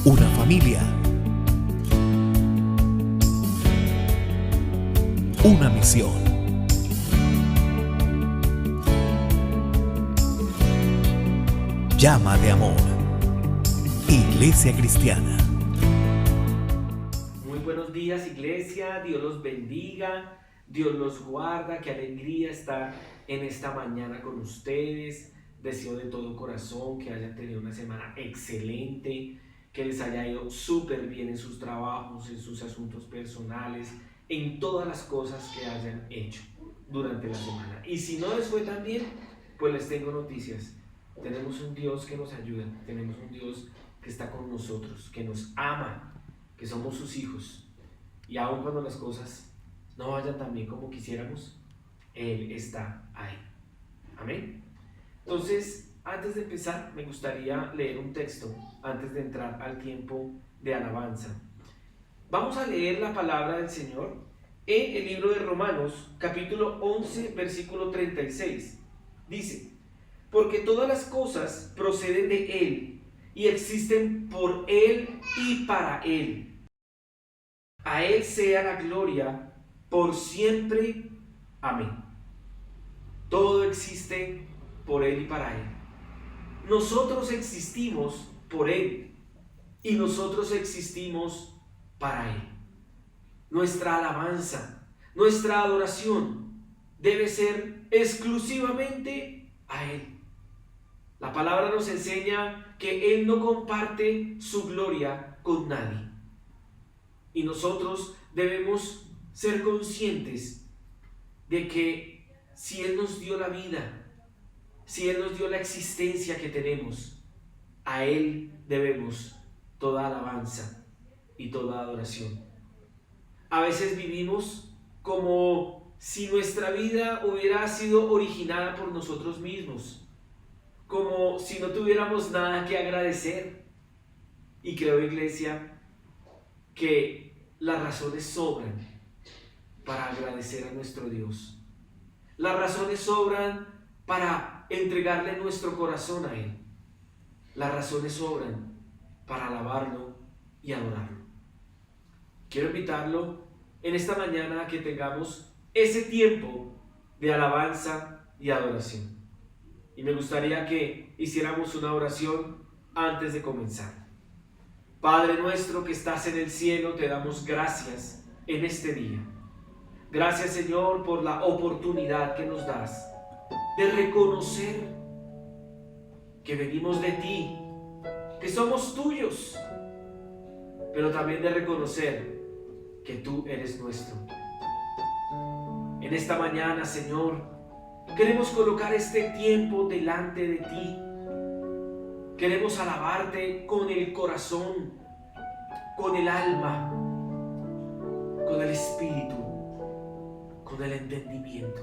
Una familia. Una misión. Llama de amor. Iglesia Cristiana. Muy buenos días, iglesia. Dios los bendiga. Dios los guarda. Qué alegría estar en esta mañana con ustedes. Deseo de todo corazón que hayan tenido una semana excelente, que les haya ido súper bien en sus trabajos, en sus asuntos personales, en todas las cosas que hayan hecho durante la semana. Y si no les fue tan bien, pues les tengo noticias. Tenemos un Dios que nos ayuda, tenemos un Dios que está con nosotros, que nos ama, que somos sus hijos. Y aun cuando las cosas no vayan tan bien como quisiéramos, Él está ahí. Amén. Entonces, antes de empezar, me gustaría leer un texto antes de entrar al tiempo de alabanza. Vamos a leer la palabra del Señor en el libro de Romanos, capítulo 11, versículo 36. Dice: porque todas las cosas proceden de Él y existen por Él y para Él. A Él sea la gloria por siempre. Amén. Todo existe por Él y para Él. Nosotros existimos por Él y nosotros existimos para Él. Nuestra alabanza, nuestra adoración debe ser exclusivamente a Él. La palabra nos enseña que Él no comparte su gloria con nadie. Y nosotros debemos ser conscientes de que si Él nos dio la vida, si Él nos dio la existencia que tenemos, a Él debemos toda alabanza y toda adoración. A veces vivimos como si nuestra vida hubiera sido originada por nosotros mismos, como si no tuviéramos nada que agradecer. Y creo, iglesia, que las razones sobran para agradecer a nuestro Dios. Las razones sobran para entregarle nuestro corazón a Él. Las razones sobran para alabarlo y adorarlo. Quiero invitarlo en esta mañana a que tengamos ese tiempo de alabanza y adoración. Y me gustaría que hiciéramos una oración antes de comenzar. Padre nuestro que estás en el cielo, te damos gracias en este día. Gracias, Señor, por la oportunidad que nos das de reconocer que venimos de ti, que somos tuyos, pero también de reconocer que tú eres nuestro. En esta mañana, Señor, queremos colocar este tiempo delante de ti. Queremos alabarte con el corazón, con el alma, con el espíritu, con el entendimiento.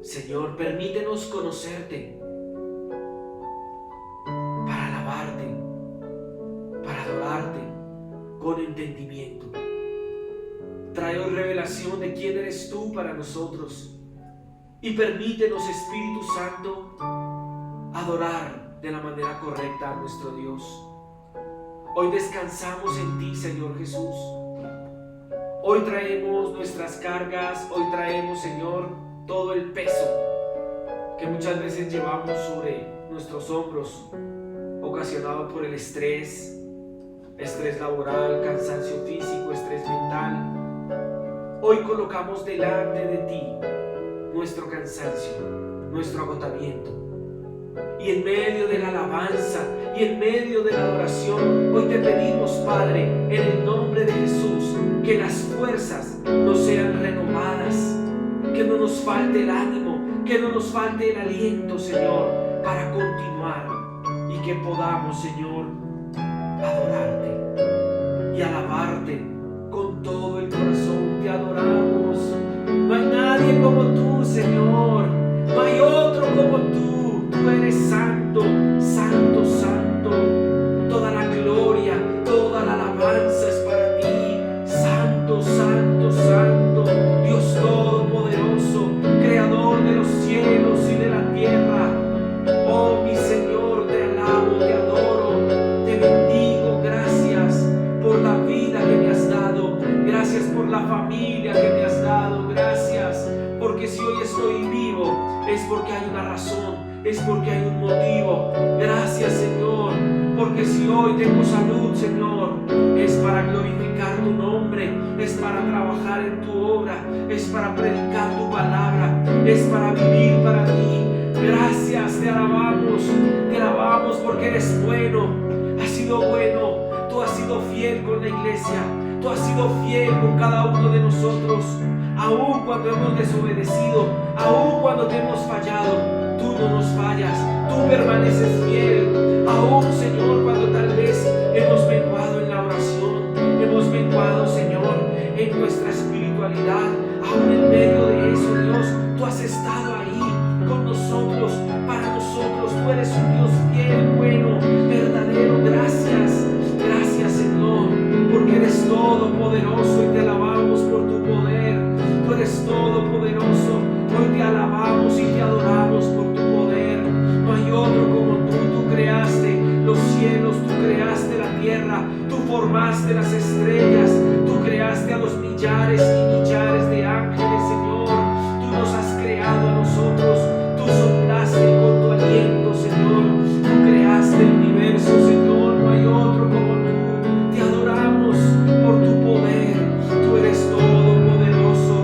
Señor, permítenos conocerte para alabarte, para adorarte con entendimiento. Trae hoy revelación de quién eres tú para nosotros y permítenos, Espíritu Santo, adorar de la manera correcta a nuestro Dios. Hoy descansamos en ti, Señor Jesús. Hoy traemos nuestras cargas, hoy traemos, Señor, todo el peso que muchas veces llevamos sobre nuestros hombros, ocasionado por el estrés laboral, cansancio físico, estrés mental. Hoy colocamos delante de ti nuestro cansancio, nuestro agotamiento. Y en medio de la alabanza y en medio de la adoración, hoy te pedimos, Padre, en el nombre de Jesús, que las fuerzas nos sean renovadas, que no nos falte el ánimo, que no nos falte el aliento, Señor, para continuar y que podamos, Señor, adorarte y alabarte con todo el corazón. Te adoramos. No hay nadie como tú, Señor. No hay otro como tú. Tú eres santo, santo, santo. Toda la gloria, toda la alabanza es para ti. Santo, santo, santo. Dios todopoderoso, creador de los cielos y de la tierra. Oh, mi Señor, te alabo, te adoro, te porque hay una razón, es porque hay un motivo. Gracias, Señor, porque si hoy tengo salud, Señor, es para glorificar tu nombre, es para trabajar en tu obra, es para predicar tu palabra, es para vivir para ti. Gracias, te alabamos porque eres bueno, has sido bueno, tú has sido fiel con la iglesia, tú has sido fiel con cada uno de nosotros, aun cuando hemos desobedecido, aun cuando te hemos fallado, tú no nos fallas, tú permaneces fiel, aun, Señor, cuando tal vez hemos menguado en la oración, hemos menguado, Señor, en nuestra espiritualidad, aun en medio de eso, Dios, tú has estado ahí con nosotros, para nosotros, tú eres un Dios fiel, bueno, verdadero. Gracias, Señor, porque eres todopoderoso y te alabamos por tu poder. Tú eres todopoderoso, hoy te alabamos y te adoramos por tu poder. No hay otro como tú creaste los cielos, tú creaste la tierra, tú formaste las estrellas, tú creaste a los millares y millares de ángeles, Señor. Tú nos has creado a nosotros, tú soplaste con tu aliento, Señor. Tú creaste el universo, Señor, no hay otro como tú. Te adoramos por tu poder, tú eres todopoderoso.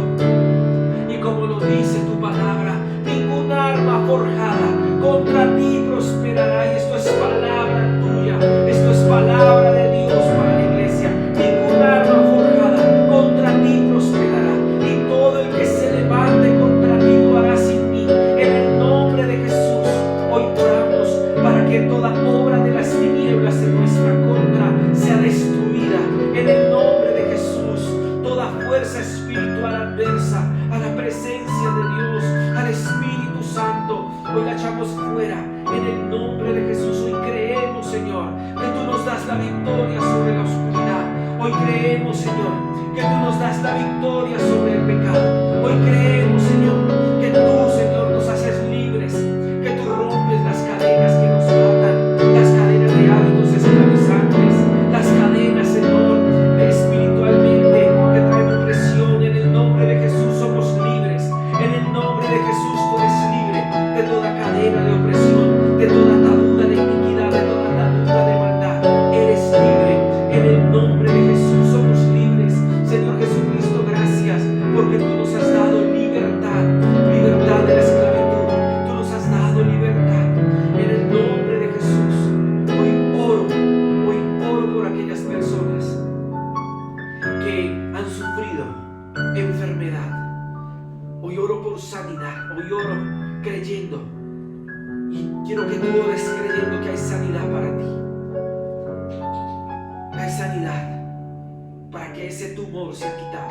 Y como lo dice tu palabra, ningún arma forjada contra ti prosperará. Y esto es palabra tuya, esto es palabra de Dios para la iglesia. Ningún arma forjada contra ti prosperará, y todo el que se levante contra ti lo hará sin mí. En el nombre de Jesús, hoy oramos para que toda obra de las tinieblas en nuestra contra sea destruida. En el nombre de Jesús, toda fuerza espiritual adversa a la presencia de Dios, al Espíritu Santo, hoy la echamos fuera. En el nombre de Jesús, hoy creemos, Señor, que tú nos das la victoria sobre la oscuridad. Hoy creemos, Señor, que tú nos das la victoria sobre el pecado. Hoy creemos, Señor, que tú, Señor, nos haces libres, que tú rompes las cadenas que nos atan, las cadenas de hábitos esclavizantes, las cadenas, Señor, de espiritualmente que traen opresión. En el nombre de Jesús somos libres. En el nombre de Jesús tú eres libre de toda cadena de opresión, de toda atadura de iniquidad, de toda atadura de maldad. Eres libre. En el nombre de Jesús somos libres. Señor Jesucristo, gracias porque tú nos has dado libertad, libertad de la esclavitud. Tú nos has dado libertad. En el nombre de Jesús, hoy oro por aquellas personas que han sufrido enfermedad. Hoy oro por sanidad. Hoy oro creyendo, y quiero que tú ores creyendo que hay sanidad para ti. Hay sanidad para que ese tumor sea quitado.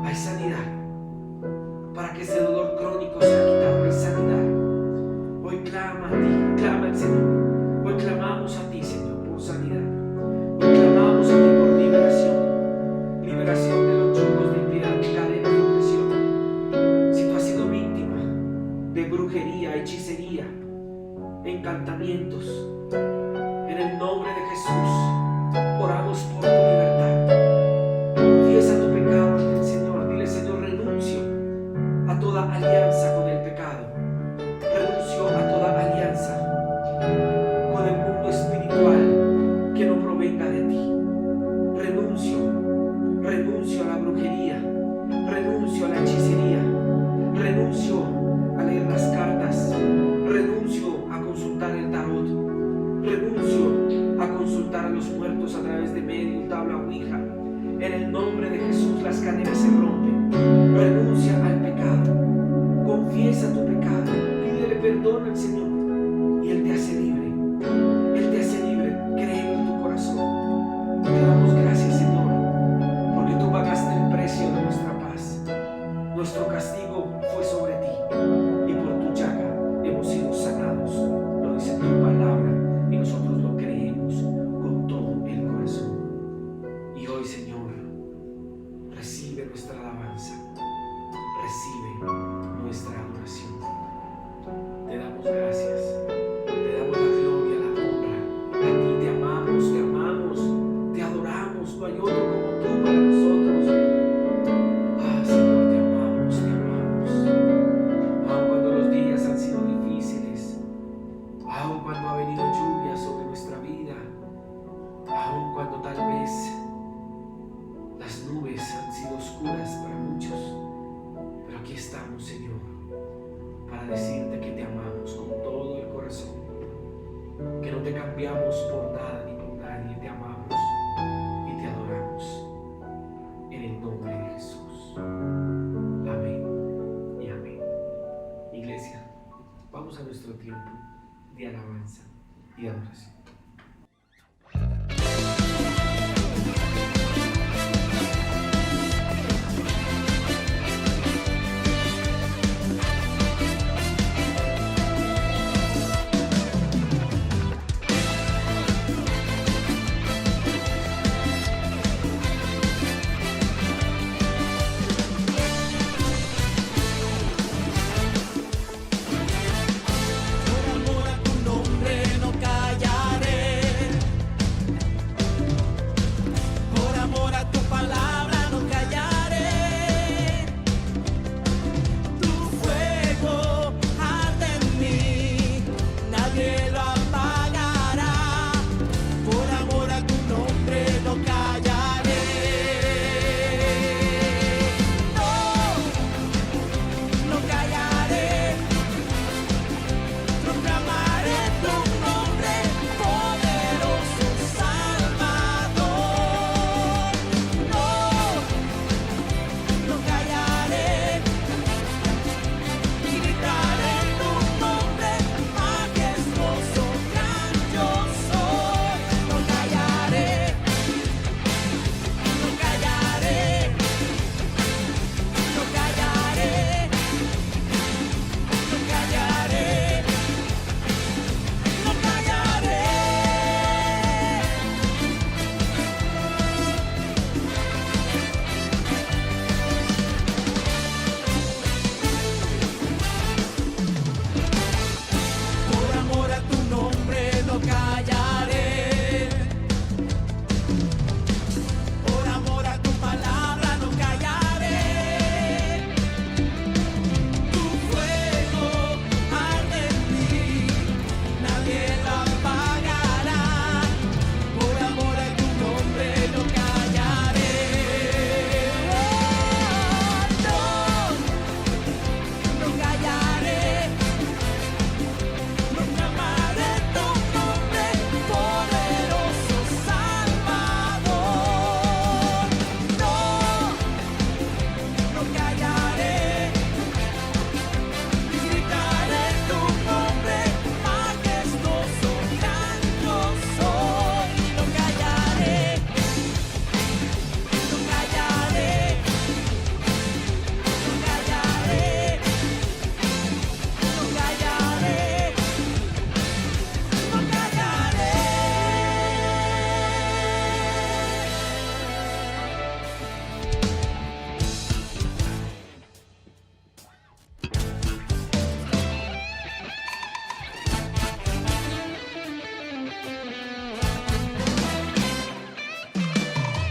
Hay sanidad para que ese dolor crónico sea quitado. Hay sanidad. Hoy clama a ti, clama al Señor. Hoy clamamos a ti, Señor, por sanidad. Hoy clamamos a ti por liberación. Liberación de los yugos de impiedad, de cadenas de opresión. Si tú has sido víctima de brujería, hechicería, encantamientos, en el nombre de Jesús oramos por tu libertad. Confiesa tu pecado ante el Señor. Dile: Señor, renuncio a toda alianza con el pecado, renuncio a toda alianza con el mundo espiritual que no provenga de ti. Renuncio a la brujería, renuncio a la hechicería, renuncio a leer las cartas, renuncio a consultar el tarot, renuncio a consultar a los muertos a través de medium, tabla, ouija. En el nombre de Jesús las cadenas se rompen. Renuncia al pecado, confiesa tu pecado, pídele perdón al Señor y Él te hace libre. Él te hace libre, créelo en tu corazón. Te damos gracias, Señor, porque tú pagaste el precio de nuestra paz. Nuestro castigo fue sobre ti y por tu llaga hemos sido sanados. Lo dice tu palabra y nosotros lo creemos con todo el corazón. Y hoy, Señor, recibe nuestra alabanza, recibe nuestra adoración. Te damos gracias. de alabanza y adoración.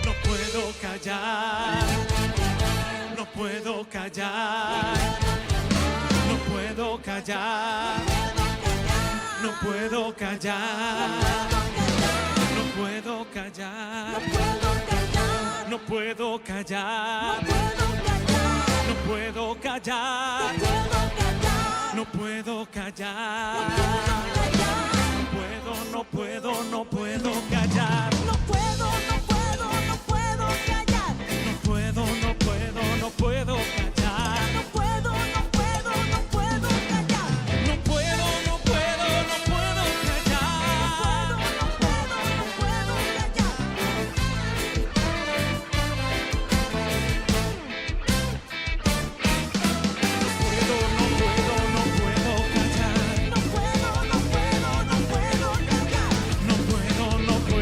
No puedo callar, no puedo callar, no puedo callar, no puedo callar, no puedo callar, no puedo callar, no puedo callar, no puedo, no puedo callar. No puedo, no puedo, no puedo callar. No puedo, no puedo, no puedo callar. No puedo, no puedo, no puedo callar. No puedo, no puedo, no puedo callar. No puedo, no puedo, no puedo No puedo, no puedo, no puedo callar. callar. No puedo, no puedo, no puedo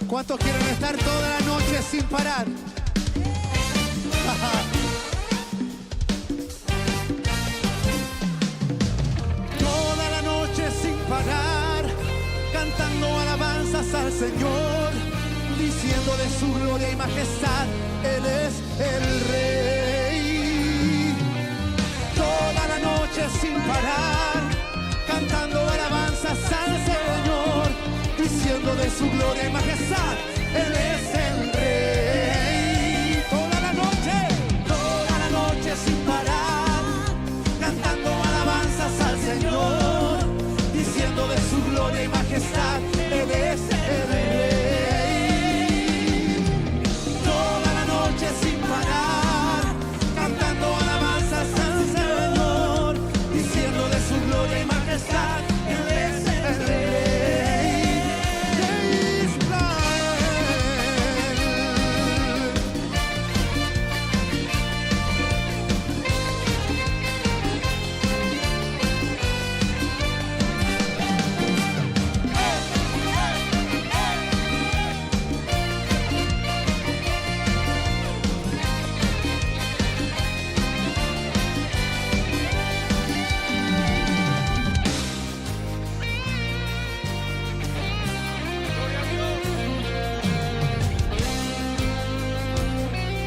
¿Cuántos quieren estar toda la noche sin parar? Toda la noche sin parar, cantando alabanzas al Señor, diciendo de su gloria y majestad, Él es el Rey. Toda la noche sin parar, cantando alabanzas al Señor, diciendo de su gloria y majestad, Él es el Rey. Toda la noche sin parar, cantando alabanzas al Señor, diciendo de su gloria y majestad, Él es el Rey. Toda la noche sin parar, cantando alabanzas al Señor, diciendo de su gloria y majestad, Él es el Rey de Israel.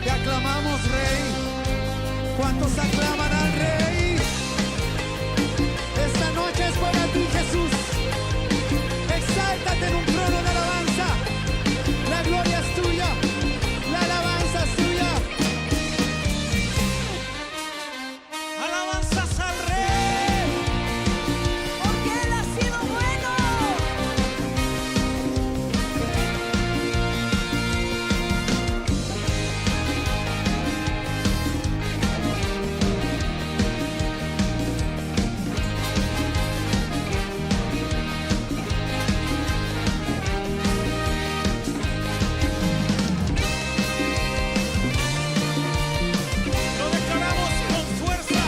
Te aclamamos, Rey. ¿Cuántos aclaman al Rey? Esta noche es para ti, Jesús. Exáltate en un trono de alabanza. La gloria es tuya, la alabanza es tuya. Alabanzas al Rey. Porque Él ha sido bueno. Lo declaramos con fuerza.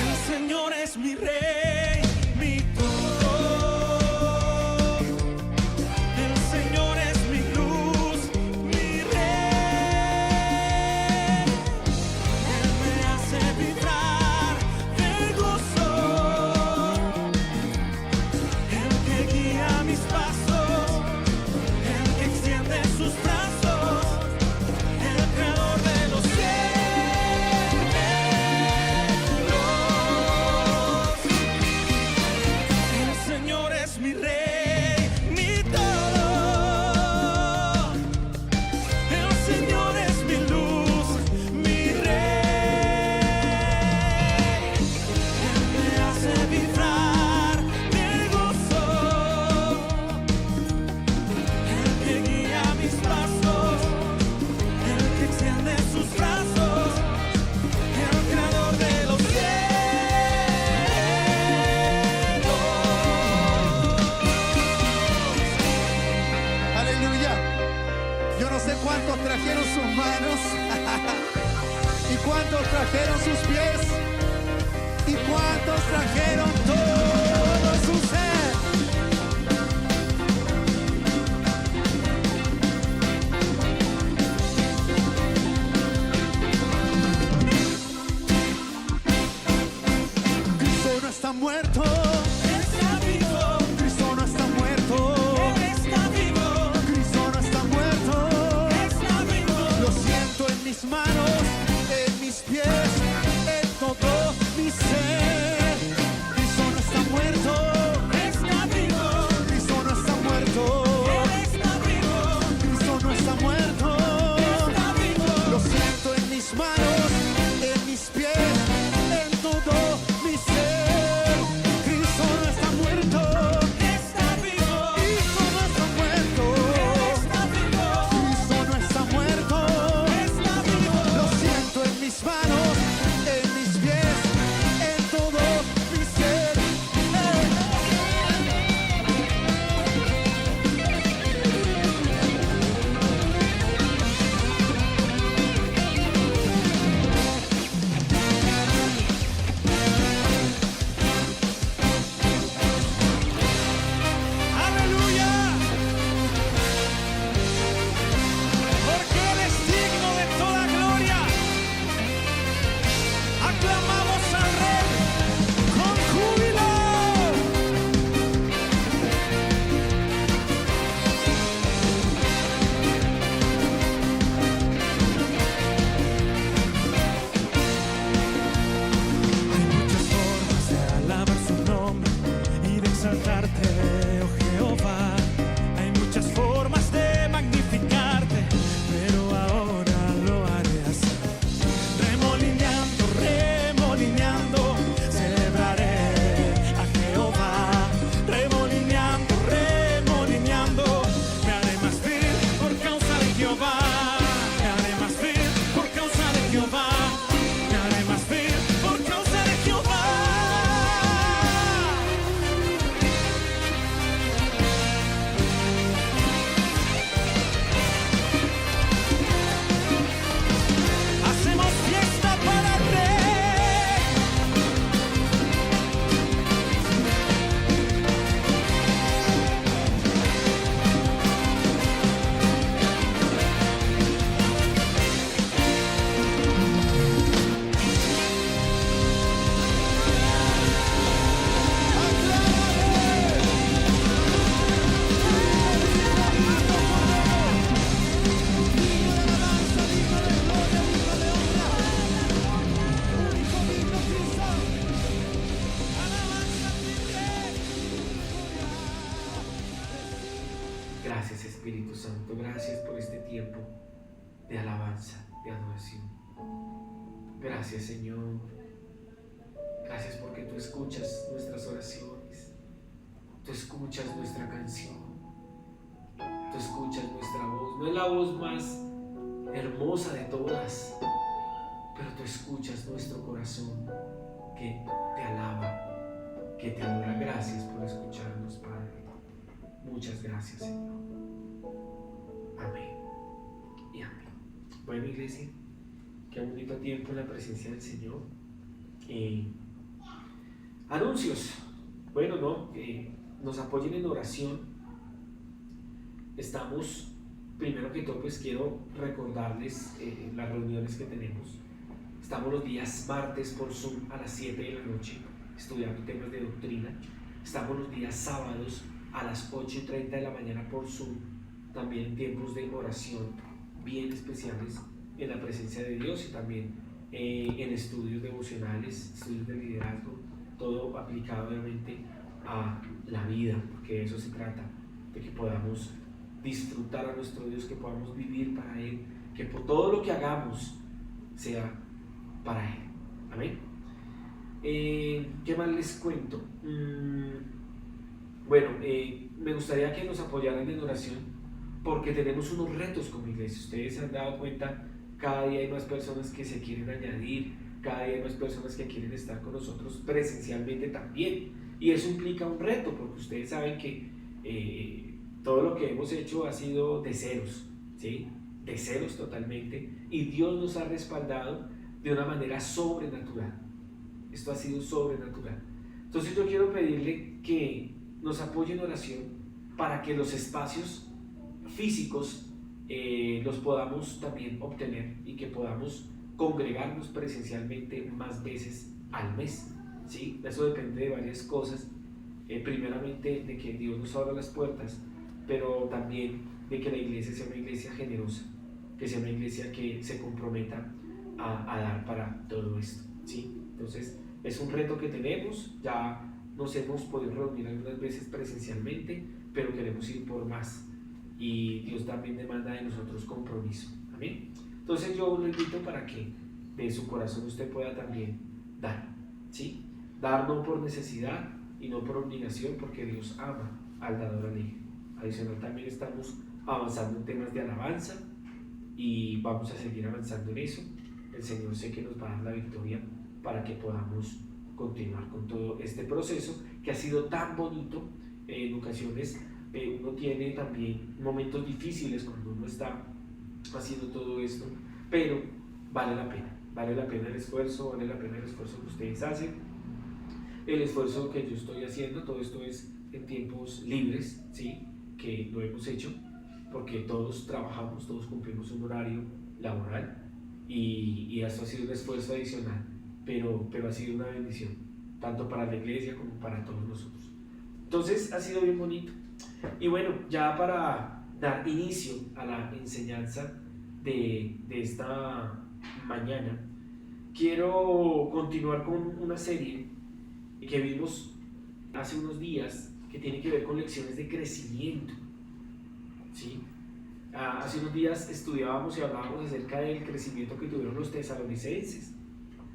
El Señor es mi Rey, mi todo. El Señor es mi luz, mi Rey. Él me hace vibrar del gozo. El que guía mis pasos, el que extiende sus brazos, el creador de los cielos. El Señor es mi Rey, mi todo. El Señor es mi luz, mi Rey. Él me hace vibrar del gozo. El que guía mis pasos, el que extiende sus brazos, el creador de los cielos. Aleluya. Yo no sé cuántos trajeron sus manos y cuántos trajeron sus pies y cuántos trajeron todo su ser. Cristo no está muerto. Está vivo, Cristo no está muerto. Él está vivo, Cristo no está muerto. está vivo. Lo siento en mis manos, en mis pies, en todo mi ser. Cristo no está Gracias Espíritu Santo, gracias por este tiempo de alabanza, de adoración. Gracias Señor, gracias porque tú escuchas nuestras oraciones, tú escuchas nuestra canción, tú escuchas nuestra voz. No es la voz más hermosa de todas, pero tú escuchas nuestro corazón que te alaba, que te adora. Gracias por escucharnos, Padre. Muchas gracias, Señor. Amén y amén. Bueno, iglesia, qué bonito tiempo en la presencia del Señor. Anuncios. Bueno, no, nos apoyen en oración. Estamos, primero que todo, pues quiero recordarles las reuniones que tenemos. Estamos los días martes por Zoom a las 7 de la noche estudiando temas de doctrina. Estamos los días sábados a las 8:30 de la mañana por Zoom, también en tiempos de oración bien especiales en la presencia de Dios, y también en estudios devocionales, estudios de liderazgo, todo aplicado obviamente a la vida, porque de eso se trata, de que podamos disfrutar a nuestro Dios, que podamos vivir para Él, que por todo lo que hagamos sea para Él. Amén. ¿Qué más les cuento? Bueno, me gustaría que nos apoyaran en oración, porque tenemos unos retos como iglesia. Ustedes se han dado cuenta, cada día hay más personas que se quieren añadir, cada día hay más personas que quieren estar con nosotros presencialmente también, y eso implica un reto, porque ustedes saben que todo lo que hemos hecho ha sido de ceros, ¿sí? De ceros totalmente, y Dios nos ha respaldado de una manera sobrenatural. Esto ha sido sobrenatural. Entonces yo quiero pedirle que nos apoyen en oración para que los espacios físicos los podamos también obtener, y que podamos congregarnos presencialmente más veces al mes, ¿sí? Eso depende de varias cosas. Primeramente de que Dios nos abra las puertas, pero también de que la iglesia sea una iglesia generosa, que sea una iglesia que se comprometa a dar para todo esto, ¿sí? Entonces es un reto que tenemos. Ya nos hemos podido reunir algunas veces presencialmente, pero queremos ir por más, y Dios también demanda de nosotros compromiso. Amén. Entonces yo lo invito para que de su corazón usted pueda también dar, ¿sí? Dar no por necesidad y no por obligación, porque Dios ama al dador alegre. Adicional, también estamos avanzando en temas de alabanza y vamos a seguir avanzando en eso. El Señor sé que nos va a dar la victoria para que podamos continuar con todo este proceso que ha sido tan bonito. En ocasiones uno tiene también momentos difíciles cuando uno está haciendo todo esto, pero vale la pena el esfuerzo, vale la pena el esfuerzo que ustedes hacen, el esfuerzo que yo estoy haciendo. Todo esto es en tiempos libres, ¿sí? Que lo hemos hecho porque todos trabajamos, todos cumplimos un horario laboral, y esto ha sido un esfuerzo adicional, pero ha sido una bendición, tanto para la iglesia como para todos nosotros. Entonces ha sido bien bonito. Y bueno, ya para dar inicio a la enseñanza de esta mañana, quiero continuar con una serie que vimos hace unos días, que tiene que ver con lecciones de crecimiento, ¿sí? Hace unos días estudiábamos y hablábamos acerca del crecimiento que tuvieron los tesalonicenses.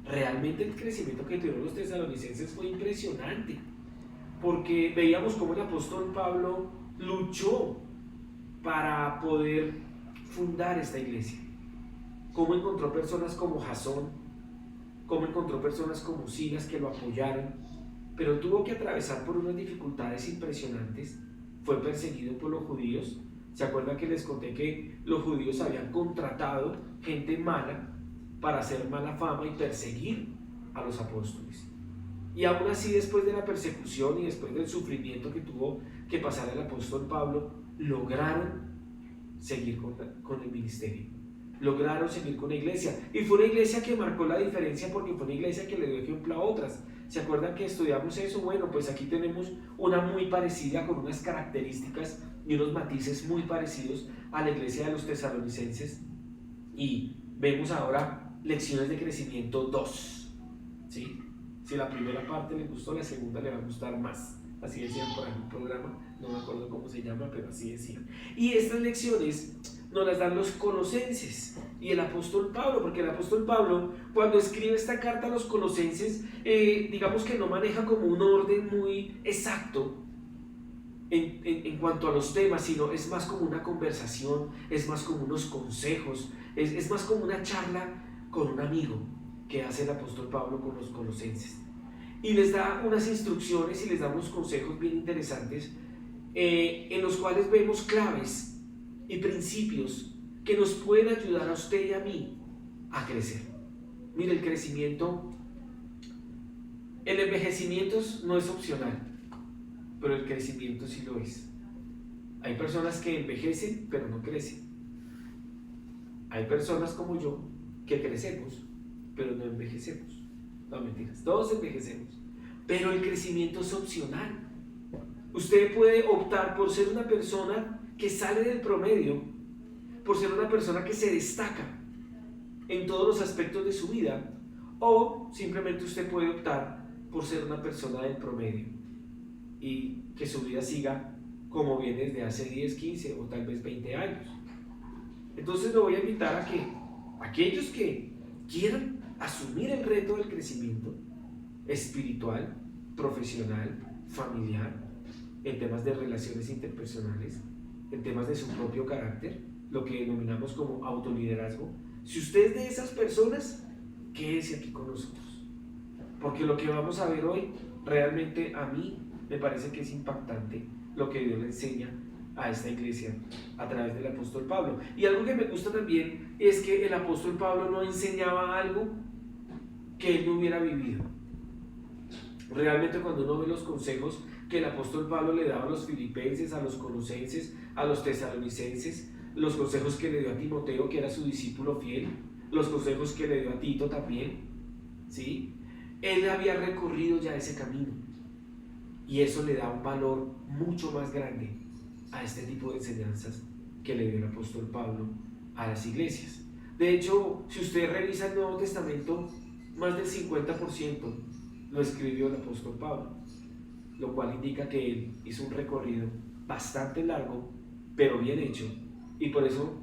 Realmente el crecimiento que tuvieron los tesalonicenses fue impresionante, porque veíamos cómo el apóstol Pablo luchó para poder fundar esta iglesia, cómo encontró personas como Jasón, cómo encontró personas como Silas que lo apoyaron, pero tuvo que atravesar por unas dificultades impresionantes. Fue perseguido por los judíos. ¿Se acuerdan que les conté que los judíos habían contratado gente mala para hacer mala fama y perseguir a los apóstoles? Y aún así, después de la persecución y después del sufrimiento que tuvo que pasar el apóstol Pablo, lograron seguir con el ministerio, lograron seguir con la iglesia, y fue una iglesia que marcó la diferencia, porque fue una iglesia que le dio ejemplo a otras. ¿Se acuerdan que estudiamos eso? Bueno, pues aquí tenemos una muy parecida, con unas características y unos matices muy parecidos a la iglesia de los tesalonicenses, y vemos ahora lecciones de crecimiento 2, ¿sí? Si la primera parte le gustó, la segunda le va a gustar más. Así decían por ahí en un programa, no me acuerdo cómo se llama, pero así decía. Y estas lecciones nos las dan los colosenses y el apóstol Pablo, porque el apóstol Pablo, cuando escribe esta carta a los colosenses, digamos que no maneja como un orden muy exacto en cuanto a los temas, sino es más como una conversación, es más como unos consejos, es más como una charla con un amigo que hace el apóstol Pablo con los colosenses. Y les da unas instrucciones y les da unos consejos bien interesantes, en los cuales vemos claves y principios que nos pueden ayudar a usted y a mí a crecer. Mire, el crecimiento, el envejecimiento no es opcional, pero el crecimiento sí lo es. Hay personas que envejecen pero no crecen. Hay personas como yo que crecemos pero no envejecemos. No, mentiras, todos envejecemos, pero el crecimiento es opcional. Usted puede optar por ser una persona que sale del promedio, por ser una persona que se destaca en todos los aspectos de su vida, o simplemente usted puede optar por ser una persona del promedio y que su vida siga como viene desde hace 10, 15 o tal vez 20 años. Entonces lo voy a invitar a que aquellos que quieran asumir el reto del crecimiento espiritual, profesional, familiar, en temas de relaciones interpersonales, en temas de su propio carácter, lo que denominamos como autoliderazgo. Si usted es de esas personas, quédese aquí con nosotros, porque lo que vamos a ver hoy realmente a mí me parece que es impactante lo que Dios le enseña a esta iglesia a través del apóstol Pablo. Y algo que me gusta también es que el apóstol Pablo no enseñaba algo que él no hubiera vivido. Realmente cuando uno ve los consejos que el apóstol Pablo le daba a los filipenses, a los colosenses, a los tesalonicenses, los consejos que le dio a Timoteo, que era su discípulo fiel, los consejos que le dio a Tito también, ¿sí? Él había recorrido ya ese camino y eso le da un valor mucho más grande a este tipo de enseñanzas que le dio el apóstol Pablo a las iglesias. De hecho, si usted revisa el Nuevo Testamento, más del 50% lo escribió el apóstol Pablo, lo cual indica que él hizo un recorrido bastante largo, pero bien hecho, y por eso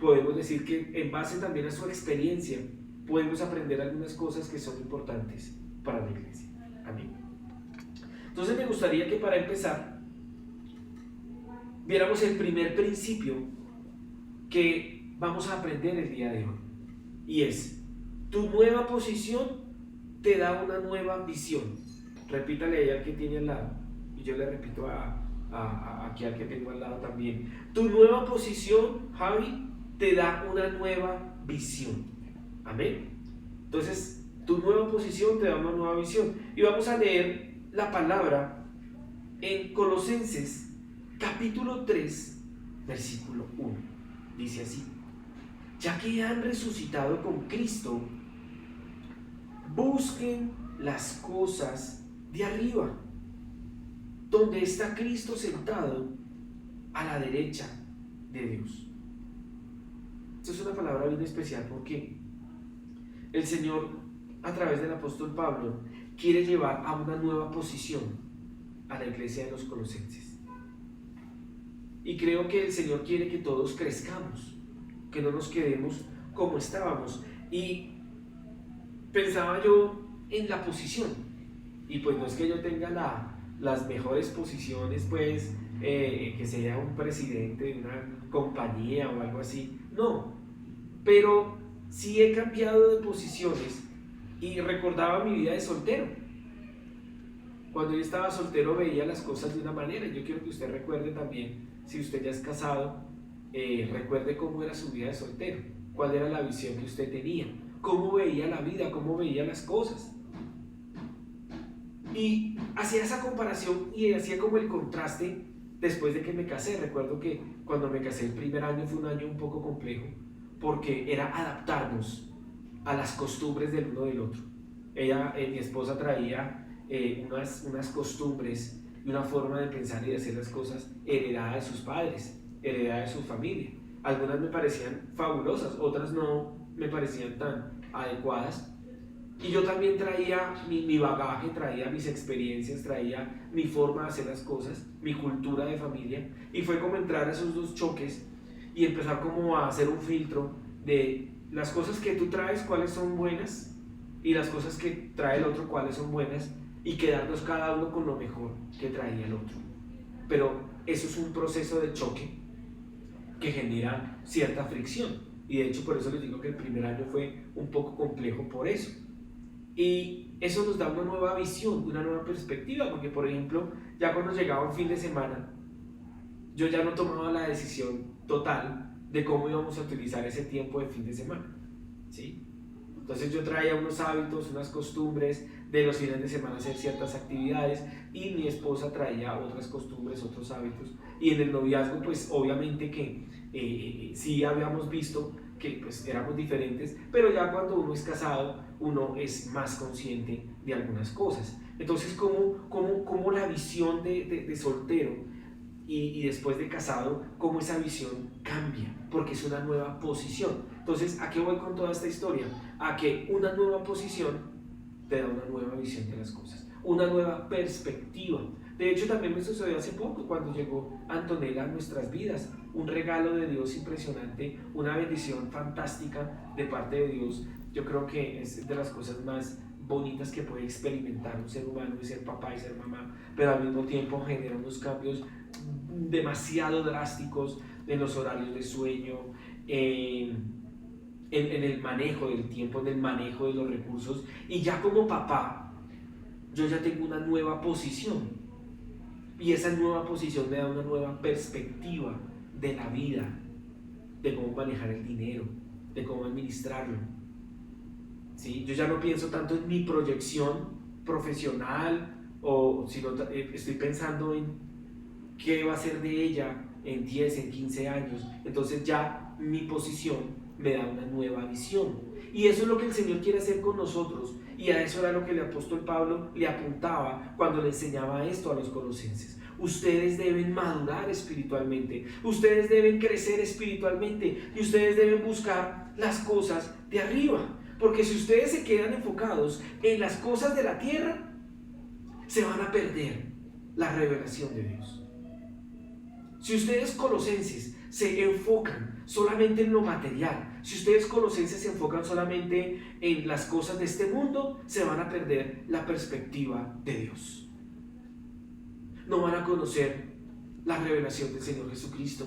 podemos decir que en base también a su experiencia podemos aprender algunas cosas que son importantes para la iglesia. Amén. Entonces me gustaría que para empezar viéramos el primer principio que vamos a aprender el día de hoy, y es: tu nueva posición te da una nueva visión. Repítale ahí al que tiene al lado, y yo le repito aquí al que tengo al lado también. Tu nueva posición, Javi, te da una nueva visión. Amén. Entonces, tu nueva posición te da una nueva visión. Y vamos a leer la palabra en Colosenses capítulo 3, versículo 1. Dice así: ya que han resucitado con Cristo, busquen las cosas de arriba, donde está Cristo sentado a la derecha de Dios. Esta es una palabra bien especial porque el Señor, a través del apóstol Pablo, quiere llevar a una nueva posición a la iglesia de los colosenses. Y creo que el Señor quiere que todos crezcamos, que no nos quedemos como estábamos. Y pensaba yo en la posición, y pues no es que yo tenga las mejores posiciones, pues que sea un presidente de una compañía o algo así, no, pero sí he cambiado de posiciones. Y recordaba mi vida de soltero. Cuando yo estaba soltero veía las cosas de una manera, y yo quiero que usted recuerde también, si usted ya es casado, recuerde cómo era su vida de soltero, cuál era la visión que usted tenía, cómo veía la vida, cómo veía las cosas. Y hacía esa comparación y hacía como el contraste después de que me casé. Recuerdo que cuando me casé el primer año fue un año un poco complejo, porque era adaptarnos a las costumbres del uno del otro. Mi esposa traía unas costumbres y una forma de pensar y de hacer las cosas heredada de sus padres, heredada de su familia. Algunas me parecían fabulosas, otras no me parecían tan adecuadas, Y yo también traía mi bagaje, traía mis experiencias, traía mi forma de hacer las cosas, mi cultura de familia. Y fue como entrar a esos dos choques y empezar como a hacer un filtro de las cosas que tú traes, cuáles son buenas, y las cosas que trae el otro, cuáles son buenas, y quedarnos cada uno con lo mejor que traía el otro. Pero eso es un proceso de choque que genera cierta fricción. Y de hecho por eso les digo que el primer año fue un poco complejo por eso. Y eso nos da una nueva visión, una nueva perspectiva, porque por ejemplo, ya cuando llegaba un fin de semana, yo ya no tomaba la decisión total de cómo íbamos a utilizar ese tiempo de fin de semana, ¿sí? Entonces yo traía unos hábitos, unas costumbres de los fines de semana hacer ciertas actividades, y mi esposa traía otras costumbres, otros hábitos. Y en el noviazgo pues obviamente que sí habíamos visto que pues éramos diferentes, pero ya cuando uno es casado, uno es más consciente de algunas cosas. Entonces, ¿cómo la visión de soltero y después de casado, cómo esa visión cambia? Porque es una nueva posición. Entonces, ¿a qué voy con toda esta historia? A que una nueva posición te da una nueva visión de las cosas, una nueva perspectiva. De hecho, también me sucedió hace poco cuando llegó Antonella a nuestras vidas. Un regalo de Dios impresionante, una bendición fantástica de parte de Dios. Yo creo que es de las cosas más bonitas que puede experimentar un ser humano, y ser papá y ser mamá, pero al mismo tiempo genera unos cambios demasiado drásticos en los horarios de sueño, en el manejo del tiempo, en el manejo de los recursos. Y ya como papá, yo ya tengo una nueva posición. Y esa nueva posición me da una nueva perspectiva de la vida, de cómo manejar el dinero, de cómo administrarlo. ¿Sí? Yo ya no pienso tanto en mi proyección profesional, sino estoy pensando en qué va a ser de ella en 10, en 15 años. Entonces ya mi posición me da una nueva visión. Y eso es lo que el Señor quiere hacer con nosotros. Y a eso era lo que el apóstol Pablo le apuntaba cuando le enseñaba esto a los colosenses. Ustedes deben madurar espiritualmente, ustedes deben crecer espiritualmente, y ustedes deben buscar las cosas de arriba. Porque si ustedes se quedan enfocados en las cosas de la tierra, se van a perder la revelación de Dios. Si ustedes colosenses se enfocan solamente en lo material, si ustedes colosenses se enfocan solamente en las cosas de este mundo, se van a perder la perspectiva de Dios. No van a conocer la revelación del Señor Jesucristo.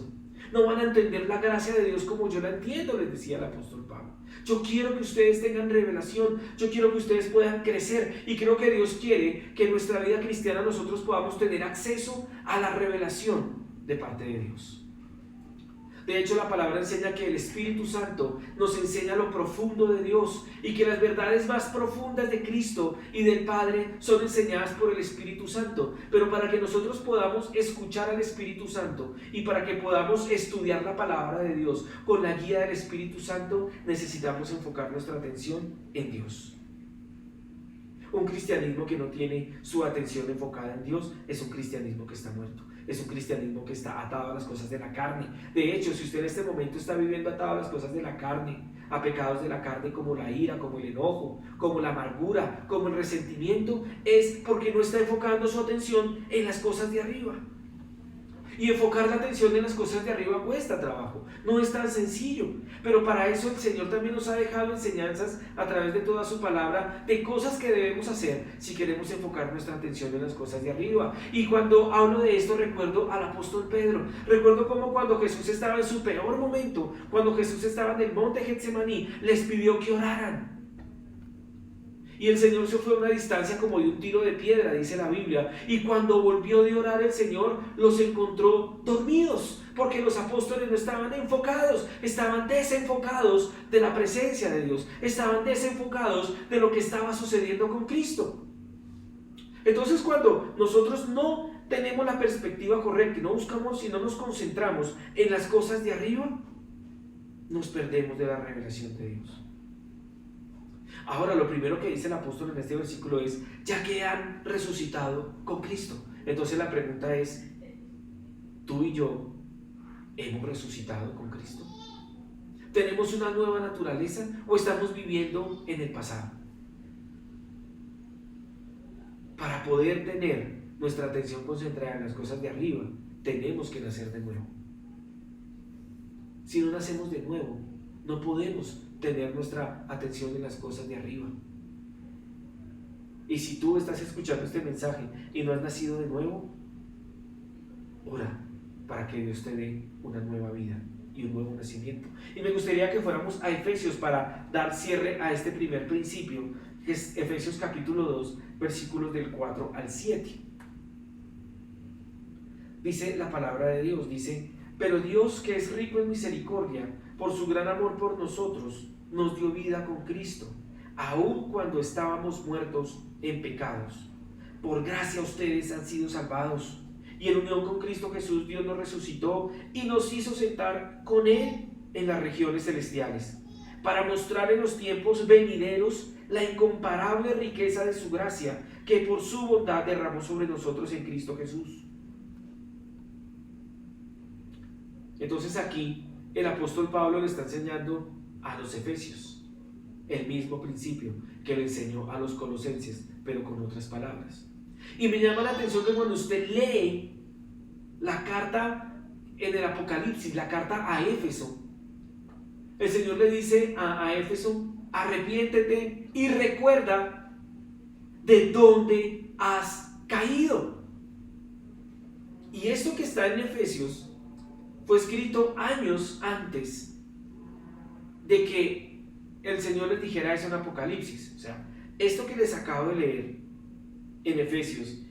No van a entender la gracia de Dios como yo la entiendo, les decía el apóstol Pablo. Yo quiero que ustedes tengan revelación, yo quiero que ustedes puedan crecer, y creo que Dios quiere que en nuestra vida cristiana nosotros podamos tener acceso a la revelación de parte de Dios. De hecho, la palabra enseña que el Espíritu Santo nos enseña lo profundo de Dios, y que las verdades más profundas de Cristo y del Padre son enseñadas por el Espíritu Santo. Pero para que nosotros podamos escuchar al Espíritu Santo y para que podamos estudiar la palabra de Dios con la guía del Espíritu Santo, necesitamos enfocar nuestra atención en Dios. Un cristianismo que no tiene su atención enfocada en Dios es un cristianismo que está muerto. Es un cristianismo que está atado a las cosas de la carne. De hecho, si usted en este momento está viviendo atado a las cosas de la carne, a pecados de la carne como la ira, como el enojo, como la amargura, como el resentimiento, es porque no está enfocando su atención en las cosas de arriba. Y enfocar la atención en las cosas de arriba cuesta trabajo, no es tan sencillo. Pero para eso el Señor también nos ha dejado enseñanzas a través de toda su palabra de cosas que debemos hacer si queremos enfocar nuestra atención en las cosas de arriba. Y cuando hablo de esto recuerdo al apóstol Pedro. Recuerdo cómo cuando Jesús estaba en su peor momento, cuando Jesús estaba en el monte Getsemaní, les pidió que oraran. Y el Señor se fue a una distancia como de un tiro de piedra, dice la Biblia. Y cuando volvió de orar el Señor, los encontró dormidos, porque los apóstoles no estaban enfocados, estaban desenfocados de la presencia de Dios, estaban desenfocados de lo que estaba sucediendo con Cristo. Entonces, cuando nosotros no tenemos la perspectiva correcta y no buscamos y no nos concentramos en las cosas de arriba, nos perdemos de la revelación de Dios. Ahora, lo primero que dice el apóstol en este versículo es: ya que han resucitado con Cristo. Entonces la pregunta es: ¿tú y yo hemos resucitado con Cristo? ¿Tenemos una nueva naturaleza o estamos viviendo en el pasado? para poder tener nuestra atención concentrada en las cosas de arriba, tenemos que nacer de nuevo. Si no nacemos de nuevo, no podemos tener nuestra atención en las cosas de arriba. Y si tú estás escuchando este mensaje y no has nacido de nuevo, ora para que Dios te dé una nueva vida y un nuevo nacimiento. Y me gustaría que fuéramos a Efesios para dar cierre a este primer principio, que es Efesios capítulo 2, versículos del 4 al 7. Dice la palabra de Dios, dice: pero Dios, que es rico en misericordia, por su gran amor por nosotros, nos dio vida con Cristo, aun cuando estábamos muertos en pecados. Por gracia ustedes han sido salvados, y en unión con Cristo Jesús Dios nos resucitó y nos hizo sentar con Él en las regiones celestiales, para mostrar en los tiempos venideros la incomparable riqueza de su gracia, que por su bondad derramó sobre nosotros en Cristo Jesús. Entonces aquí el apóstol Pablo le está enseñando a los efesios el mismo principio que le enseñó a los colosenses, pero con otras palabras. Y me llama la atención que cuando usted lee la carta en el Apocalipsis, la carta a Éfeso, el Señor le dice a Éfeso: arrepiéntete y recuerda de dónde has caído. Y esto que está en Efesios fue escrito años antes de que el Señor les dijera eso en Apocalipsis. O sea, esto que les acabo de leer en Efesios,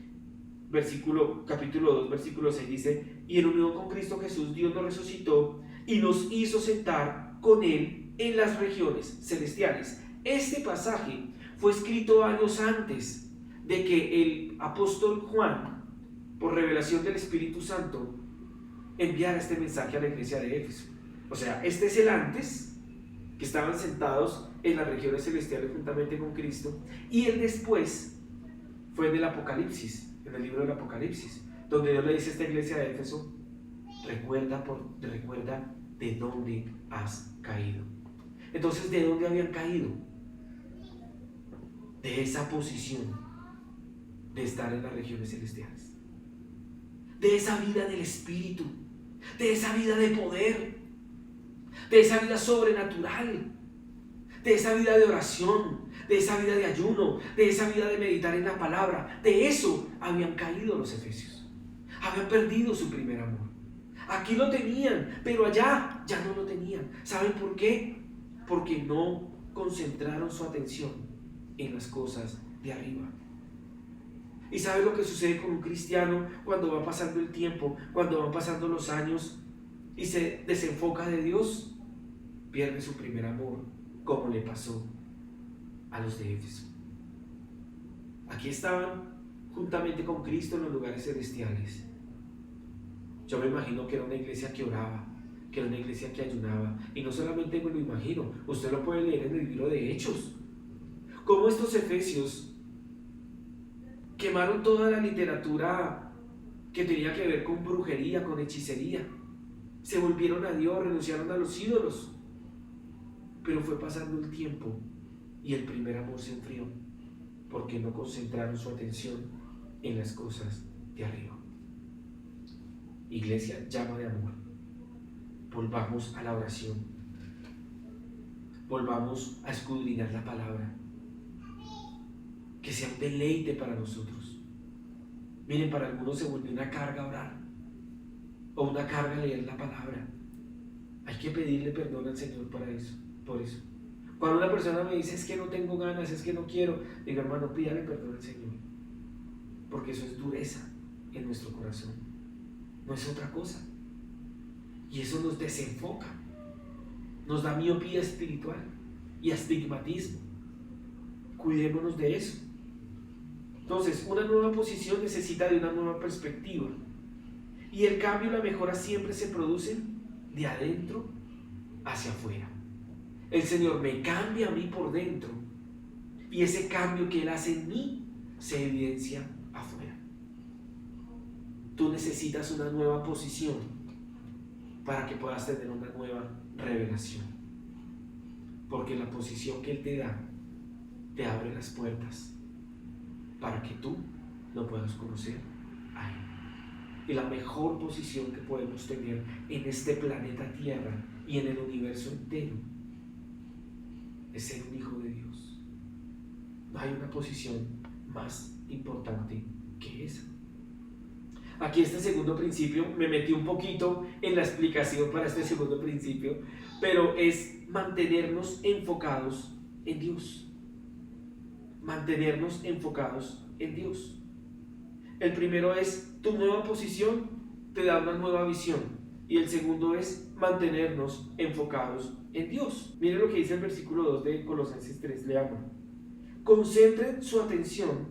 capítulo 2, versículo 6, dice: y en unión con Cristo Jesús Dios nos resucitó y nos hizo sentar con Él en las regiones celestiales. Este pasaje fue escrito años antes de que el apóstol Juan, por revelación del Espíritu Santo, enviara este mensaje a la iglesia de Éfeso. O sea, este es el antes, que estaban sentados en las regiones celestiales juntamente con Cristo, y el después fue en el Apocalipsis, en el libro del Apocalipsis, donde Dios le dice a esta iglesia de Éfeso: recuerda de dónde has caído. Entonces, ¿de dónde habían caído? De esa posición de estar en las regiones celestiales, de esa vida del Espíritu, de esa vida de poder, de esa vida sobrenatural, de esa vida de oración, de esa vida de ayuno, de esa vida de meditar en la palabra. De eso habían caído los efesios. Habían perdido su primer amor. Aquí lo tenían, pero allá ya no lo tenían. ¿Saben por qué? Porque no concentraron su atención en las cosas de arriba. ¿Y sabe lo que sucede con un cristiano cuando va pasando el tiempo, cuando van pasando los años y se desenfoca de Dios? Pierde su primer amor, como le pasó a los de Éfeso. Aquí estaban juntamente con Cristo en los lugares celestiales. Yo me imagino que era una iglesia que oraba, que era una iglesia que ayunaba, y no solamente me lo imagino, usted lo puede leer en el libro de Hechos, cómo estos efesios quemaron toda la literatura que tenía que ver con brujería, con hechicería. Se volvieron a Dios, renunciaron a los ídolos. Pero fue pasando el tiempo y el primer amor se enfrió, porque no concentraron su atención en las cosas de arriba. Iglesia, llama de amor. Volvamos a la oración. Volvamos a escudriñar la palabra. Que sea un deleite para nosotros. Miren, para algunos se vuelve una carga orar, o una carga leer la palabra. Hay que pedirle perdón al Señor por eso. Cuando una persona me dice: es que no tengo ganas, es que no quiero, digo: hermano, pídale perdón al Señor, porque eso es dureza en nuestro corazón, no es otra cosa. Y eso nos desenfoca, nos da miopía espiritual y astigmatismo. Cuidémonos de eso. Entonces, una nueva posición necesita de una nueva perspectiva. Y el cambio y la mejora siempre se producen de adentro hacia afuera. El Señor me cambia a mí por dentro, y ese cambio que Él hace en mí se evidencia afuera. Tú necesitas una nueva posición para que puedas tener una nueva revelación. Porque la posición que Él te da te abre las puertas para que tú lo puedas conocer a Él. Y la mejor posición que podemos tener en este planeta Tierra y en el universo entero es ser un hijo de Dios. No hay una posición más importante que esa. Aquí este segundo principio, me metí un poquito en la explicación para este segundo principio, pero es mantenernos enfocados en Dios. Mantenernos enfocados en Dios. El primero es, tu nueva posición te da una nueva visión. Y el segundo es mantenernos enfocados en Dios. Miren lo que dice el versículo 2 de Colosenses 3, leamos. Concentren su atención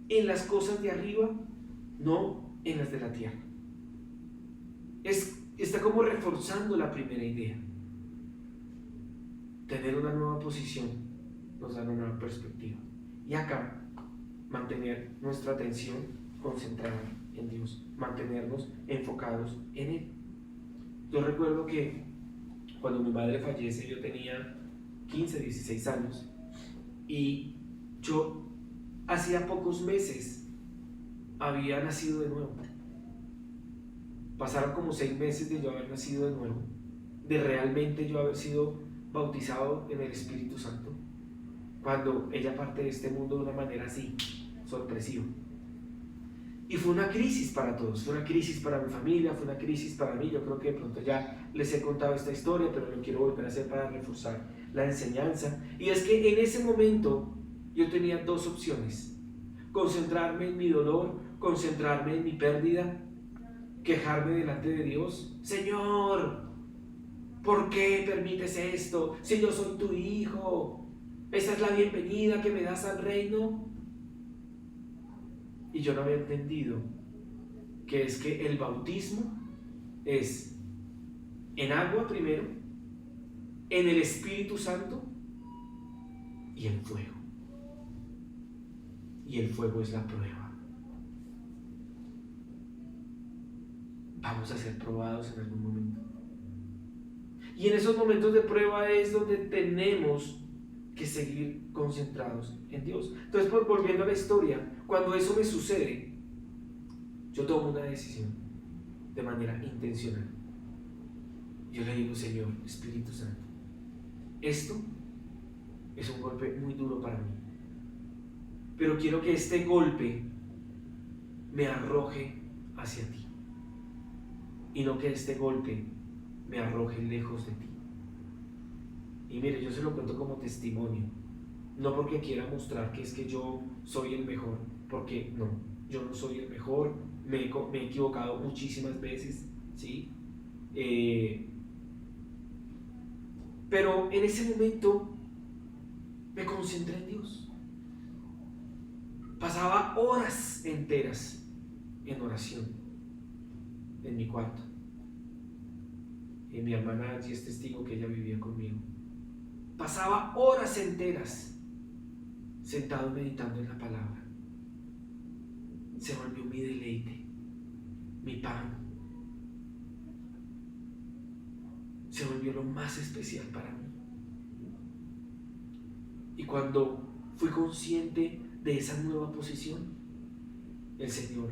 en las cosas de arriba, no en las de la tierra. Está como reforzando la primera idea. Tener una nueva posición nos da una nueva perspectiva. Y acá, mantener nuestra atención concentrada en Dios, mantenernos enfocados en Él. Yo recuerdo que cuando mi madre fallece yo tenía 15, 16 años y yo hacía pocos meses había nacido de nuevo. Pasaron como 6 meses de yo haber nacido de nuevo, de realmente yo haber sido bautizado en el Espíritu Santo, cuando ella parte de este mundo de una manera así, sorpresiva. Y fue una crisis para todos, fue una crisis para mi familia, fue una crisis para mí. Yo creo que de pronto ya les he contado esta historia, pero lo quiero volver a hacer para reforzar la enseñanza. Y es que en ese momento yo tenía 2 opciones: concentrarme en mi dolor, concentrarme en mi pérdida, quejarme delante de Dios. Señor, ¿por qué permites esto? Si yo soy tu hijo, esta es la bienvenida que me das al reino. Y yo no había entendido que es que el bautismo es en agua primero, en el Espíritu Santo y en fuego. Y el fuego es la prueba. Vamos a ser probados en algún momento. Y en esos momentos de prueba es donde tenemos que seguir concentrados en Dios. Entonces, volviendo a la historia, cuando eso me sucede, yo tomo una decisión de manera intencional. Yo le digo: Señor, Espíritu Santo, esto es un golpe muy duro para mí, pero quiero que este golpe me arroje hacia ti y no que este golpe me arroje lejos de ti. Y mire, yo se lo cuento como testimonio, no porque quiera mostrar que es que yo soy el mejor, porque no, yo no soy el mejor, me he equivocado muchísimas veces, ¿sí? Pero en ese momento me concentré en Dios. Pasaba horas enteras en oración en mi cuarto. Y mi hermana allí es testigo que ella vivía conmigo. Pasaba horas enteras sentado meditando en la palabra. Se volvió mi deleite, mi pan. Se volvió lo más especial para mí. Y cuando fui consciente de esa nueva posición, el Señor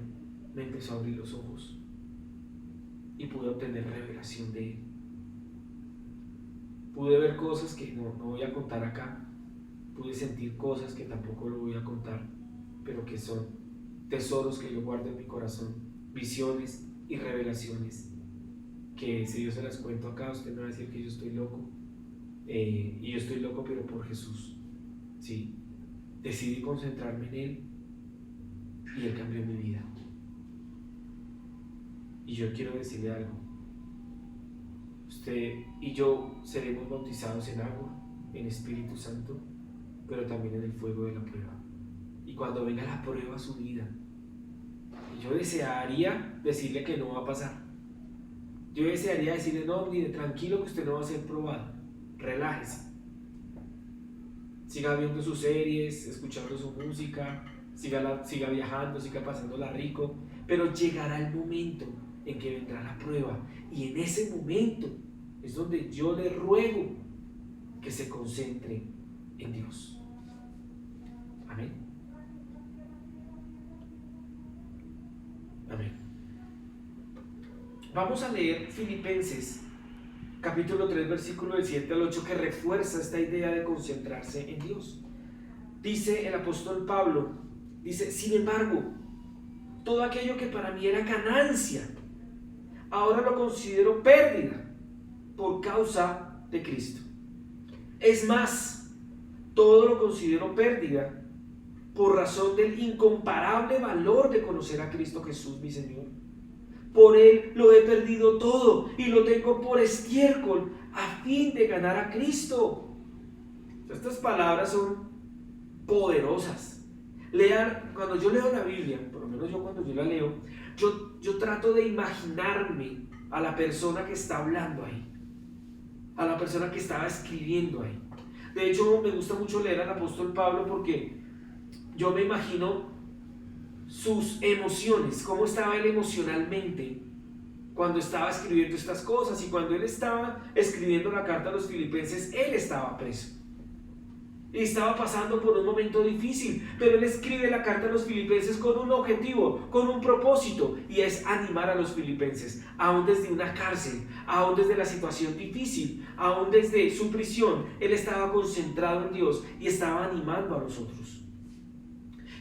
me empezó a abrir los ojos y pude obtener revelación de Él. Pude ver cosas que no voy a contar acá. Pude sentir cosas que tampoco lo voy a contar, pero que son tesoros que yo guardo en mi corazón, visiones y revelaciones que si yo se las cuento acá, usted me va a decir que yo estoy loco. Y yo estoy loco, pero por Jesús, ¿sí? Decidí concentrarme en Él y Él cambió mi vida. Y yo quiero decirle algo: usted y yo seremos bautizados en agua, en Espíritu Santo, pero también en el fuego de la prueba. Y cuando venga la prueba a su vida, yo desearía decirle que no va a pasar. Yo desearía decirle: no, mire, tranquilo, que usted no va a ser probado, relájese, siga viendo sus series, escuchando su música, siga viajando, siga pasándola rico, pero llegará el momento en que vendrá la prueba, y en ese momento es donde yo le ruego que se concentre en Dios. Amén. Amén. Vamos a leer Filipenses, capítulo 3, versículo del 7 al 8, que refuerza esta idea de concentrarse en Dios. Dice el apóstol Pablo, dice, sin embargo, todo aquello que para mí era ganancia, ahora lo considero pérdida por causa de Cristo. Es más, todo lo considero pérdida por razón del incomparable valor de conocer a Cristo Jesús, mi Señor. Por Él lo he perdido todo y lo tengo por estiércol a fin de ganar a Cristo. Estas palabras son poderosas. Lean, cuando yo leo la Biblia, por lo menos yo cuando yo la leo, yo trato de imaginarme a la persona que está hablando ahí, a la persona que estaba escribiendo ahí. De hecho, me gusta mucho leer al apóstol Pablo porque yo me imagino sus emociones, cómo estaba él emocionalmente cuando estaba escribiendo estas cosas. Y cuando él estaba escribiendo la carta a los filipenses, él estaba preso y estaba pasando por un momento difícil, pero él escribe la carta a los filipenses con un objetivo, con un propósito, y es animar a los filipenses, aún desde una cárcel, aún desde la situación difícil, aún desde su prisión. Él estaba concentrado en Dios y estaba animando a los otros.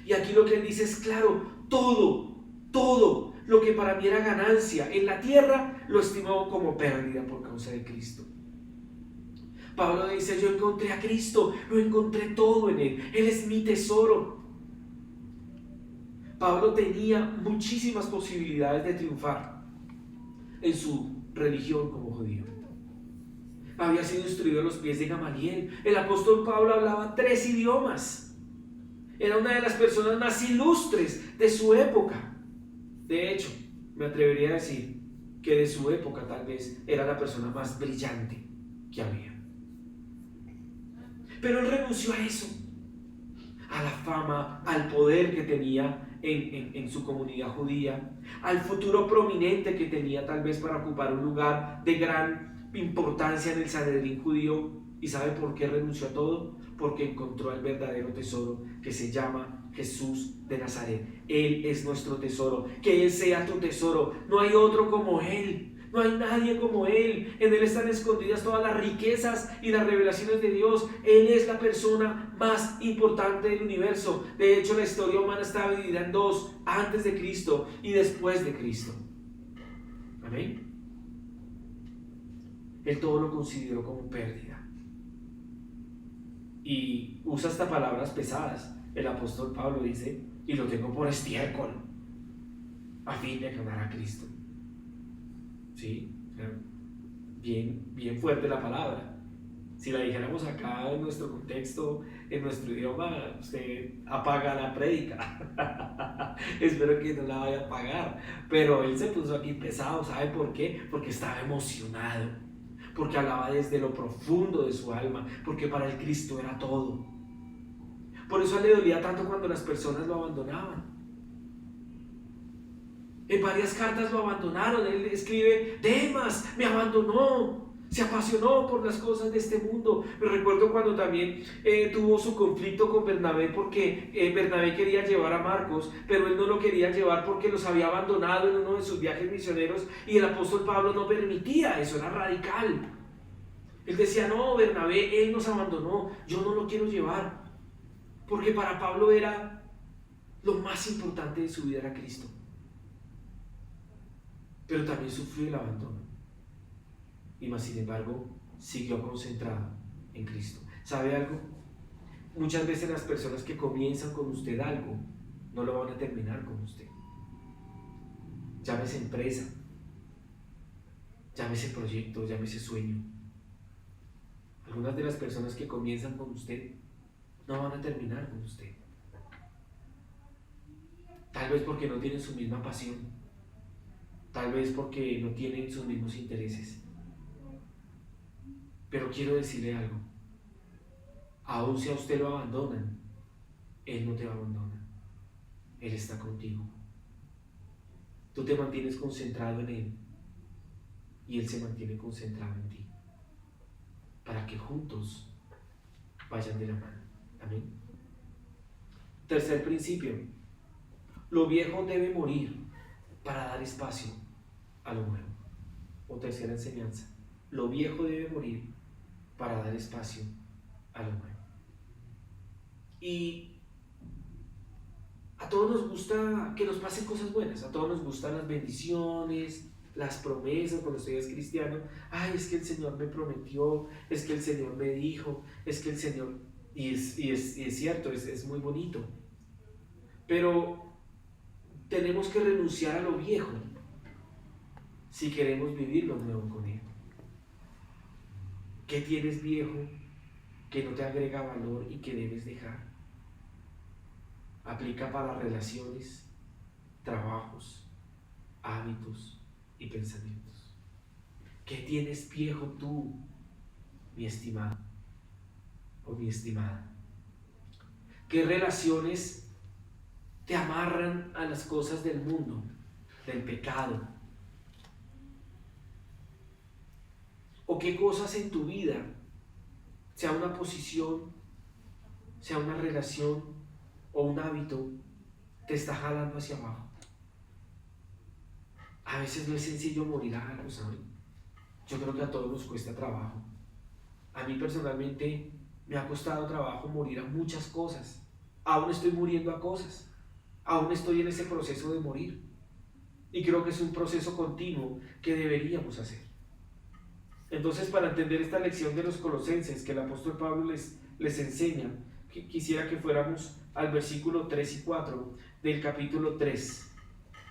Y aquí lo que él dice es claro: todo lo que para mí era ganancia en la tierra, lo estimó como pérdida por causa de Cristo. Pablo dice: yo encontré a Cristo, lo encontré todo en Él, Él es mi tesoro. Pablo tenía muchísimas posibilidades de triunfar en su religión como judío. Había sido instruido a los pies de Gamaliel. El apóstol Pablo hablaba 3 idiomas. Era una de las personas más ilustres de su época. De hecho, me atrevería a decir que de su época tal vez era la persona más brillante que había. Pero él renunció a eso, a la fama, al poder que tenía en su comunidad judía, al futuro prominente que tenía tal vez para ocupar un lugar de gran importancia en el Sanedrín judío. ¿Y sabe por qué renunció a todo? Porque encontró el verdadero tesoro, que se llama Jesús de Nazaret. Él es nuestro tesoro. Que Él sea tu tesoro. No hay otro como Él. No hay nadie como Él. En Él están escondidas todas las riquezas y las revelaciones de Dios. Él es la persona más importante del universo. De hecho, la historia humana está dividida en 2: antes de Cristo y después de Cristo. Amén. Él todo lo consideró como pérdida. Y usa estas palabras pesadas. El apóstol Pablo dice: y lo tengo por estiércol a fin de ganar a Cristo. Sí, bien fuerte la palabra. Si la dijéramos acá en nuestro contexto, en nuestro idioma, usted apaga la prédica. Espero que no la vaya a apagar. Pero él se puso aquí pesado. ¿Sabe por qué? Porque estaba emocionado, porque hablaba desde lo profundo de su alma, porque para el Cristo era todo. Por eso a él le dolía tanto cuando las personas lo abandonaban. En varias cartas lo abandonaron. Él escribe: Demas me abandonó, se apasionó por las cosas de este mundo. Me recuerdo cuando también tuvo su conflicto con Bernabé, porque Bernabé quería llevar a Marcos, pero él no lo quería llevar porque los había abandonado en uno de sus viajes misioneros, y el apóstol Pablo no permitía eso, era radical. Él decía: no, Bernabé, él nos abandonó, yo no lo quiero llevar, porque para Pablo era lo más importante de su vida, era Cristo. Pero también sufrió el abandono, y más sin embargo siguió concentrado en Cristo. ¿Sabe algo? Muchas veces las personas que comienzan con usted algo no lo van a terminar con usted. Llámese empresa, llámese proyecto, llámese sueño. Algunas de las personas que comienzan con usted no van a terminar con usted. Tal vez porque no tienen su misma pasión. Tal vez porque no tienen sus mismos intereses. Pero quiero decirle algo: aun si a usted lo abandonan, Él no te abandona. Él está contigo. Tú te mantienes concentrado en Él y Él se mantiene concentrado en ti, para que juntos vayan de la mano. Amén. Tercer principio: lo viejo debe morir para dar espacio a lo nuevo. O tercera enseñanza, lo viejo debe morir para dar espacio a lo nuevo. Y a todos nos gusta que nos pasen cosas buenas, a todos nos gustan las bendiciones, las promesas. Cuando usted es cristiano, ay, es que el Señor me prometió, es que el Señor me dijo, es que el Señor, y es cierto, es muy bonito, pero tenemos que renunciar a lo viejo si queremos vivir lo nuevo con Él. ¿Qué tienes viejo que no te agrega valor y que debes dejar? Aplica para relaciones, trabajos, hábitos y pensamientos. ¿Qué tienes viejo tú, mi estimado o mi estimada? ¿Qué relaciones te amarran a las cosas del mundo, del pecado? ¿O qué cosas en tu vida, sea una posición, sea una relación o un hábito, te está jalando hacia abajo? A veces no es sencillo morir a algo, ¿saben? Yo creo que a todos nos cuesta trabajo. A mí personalmente me ha costado trabajo morir a muchas cosas. Aún estoy muriendo a cosas. Aún estoy en ese proceso de morir. Y creo que es un proceso continuo que deberíamos hacer. Entonces, para entender esta lección de los colosenses que el apóstol Pablo les enseña, quisiera que fuéramos al versículo 3 y 4 del capítulo 3.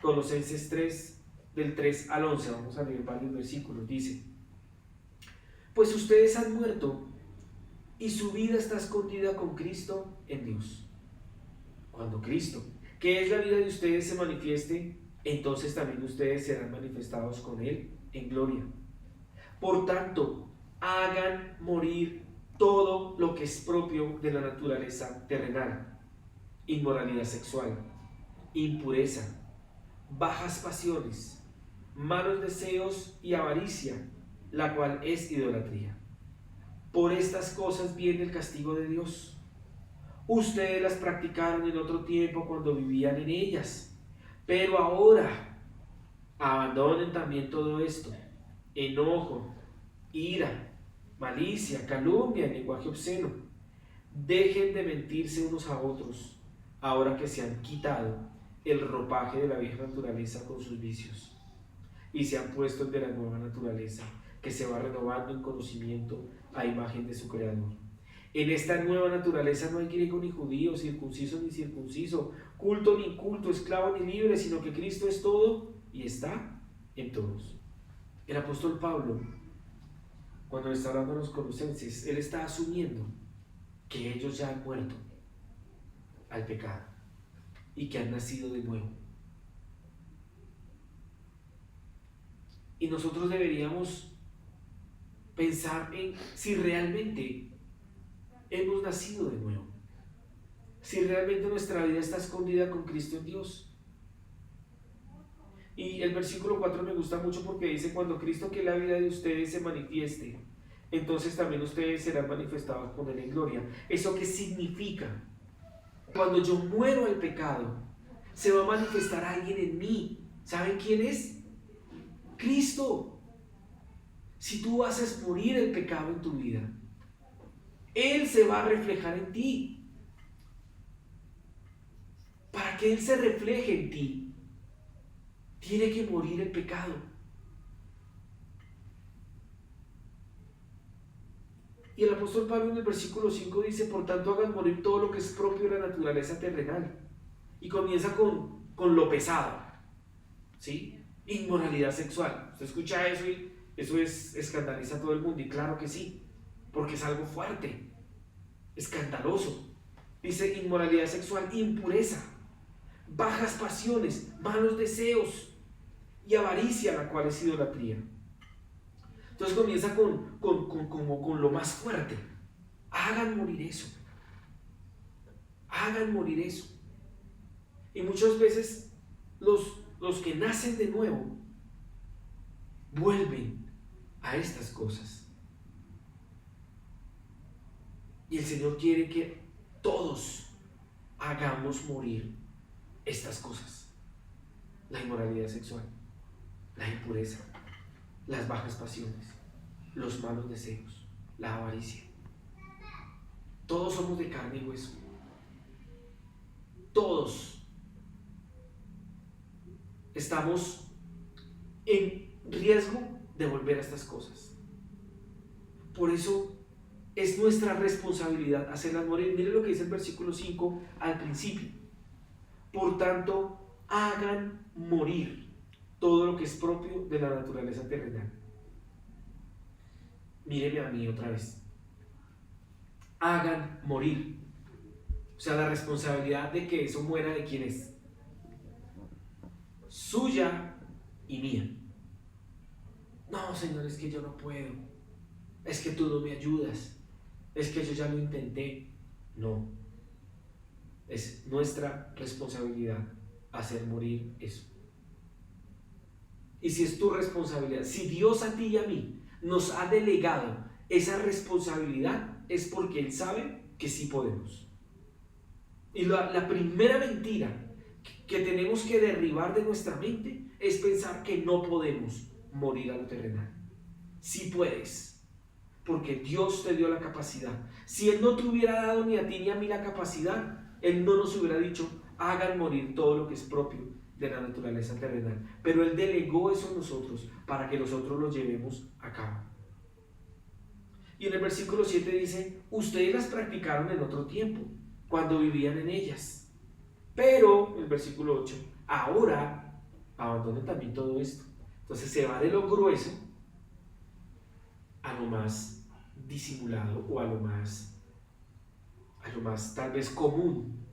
Colosenses 3, del 3 al 11. Vamos a leer varios versículos. Dice: pues ustedes han muerto y su vida está escondida con Cristo en Dios. Cuando Cristo, que es la vida de ustedes, se manifieste, entonces también ustedes serán manifestados con Él en gloria. Por tanto, hagan morir todo lo que es propio de la naturaleza terrenal: inmoralidad sexual, impureza, bajas pasiones, malos deseos y avaricia, la cual es idolatría. Por estas cosas viene el castigo de Dios. Ustedes las practicaron en otro tiempo cuando vivían en ellas, pero ahora abandonen también todo esto: enojo, ira, malicia, calumnia y lenguaje obsceno. Dejen de mentirse unos a otros, ahora que se han quitado el ropaje de la vieja naturaleza con sus vicios y se han puesto el de la nueva naturaleza, que se va renovando en conocimiento a imagen de su Creador. En esta nueva naturaleza no hay griego ni judío, circunciso ni circunciso, culto ni inculto, esclavo ni libre, sino que Cristo es todo y está en todos. El apóstol Pablo, cuando está hablando a los colosenses, él está asumiendo que ellos ya han muerto al pecado y que han nacido de nuevo. Y nosotros deberíamos pensar en si realmente hemos nacido de nuevo, si realmente nuestra vida está escondida con Cristo en Dios. Y el versículo 4 me gusta mucho porque dice: cuando Cristo, que es la vida de ustedes, se manifieste, entonces también ustedes serán manifestados con Él en gloria. ¿Eso qué significa? Cuando yo muero al pecado, se va a manifestar alguien en mí. ¿Saben quién es? Cristo. Si tú haces morir el pecado en tu vida, Él se va a reflejar en ti. Para que Él se refleje en ti, tiene que morir el pecado. Y el apóstol Pablo en el versículo 5 dice: por tanto, hagan morir todo lo que es propio de la naturaleza terrenal. Y comienza con lo pesado, ¿sí? Inmoralidad sexual. Usted escucha eso y eso escandaliza a todo el mundo. Y claro que sí, porque es algo fuerte, escandaloso. Dice: inmoralidad sexual, impureza, bajas pasiones, malos deseos y avaricia, la cual es idolatría. Entonces comienza con lo más fuerte. Hagan morir eso. Hagan morir eso. Y muchas veces los que nacen de nuevo vuelven a estas cosas. Y el Señor quiere que todos hagamos morir estas cosas. la inmoralidad sexual, la impureza, las bajas pasiones, los malos deseos, la avaricia. Todos somos de carne y hueso. Todos estamos en riesgo de volver a estas cosas. Por eso es nuestra responsabilidad hacerlas morir. Miren lo que dice el versículo 5 al principio. Por tanto, hagan morir todo lo que es propio de la naturaleza terrenal. Míreme a mí otra vez. Hagan morir. O sea, la responsabilidad de que eso muera, ¿de quién es? Suya y mía. No, Señor, es que yo no puedo. Es que tú no me ayudas. Es que yo ya lo intenté. No. Es nuestra responsabilidad hacer morir eso. Y si es tu responsabilidad, si Dios a ti y a mí nos ha delegado esa responsabilidad, es porque Él sabe que sí podemos. Y la primera mentira que tenemos que derribar de nuestra mente es pensar que no podemos morir a lo terrenal. Sí puedes, porque Dios te dio la capacidad. Si Él no te hubiera dado ni a ti ni a mí la capacidad, Él no nos hubiera dicho, hagan morir todo lo que es propio de la naturaleza terrenal. Pero Él delegó eso a nosotros para que nosotros lo llevemos a cabo. Y en el versículo 7 dice, ustedes las practicaron en otro tiempo, cuando vivían en ellas. Pero, el versículo 8, ahora abandonen también todo esto. Entonces se va de lo grueso a lo más disimulado o a lo más tal vez común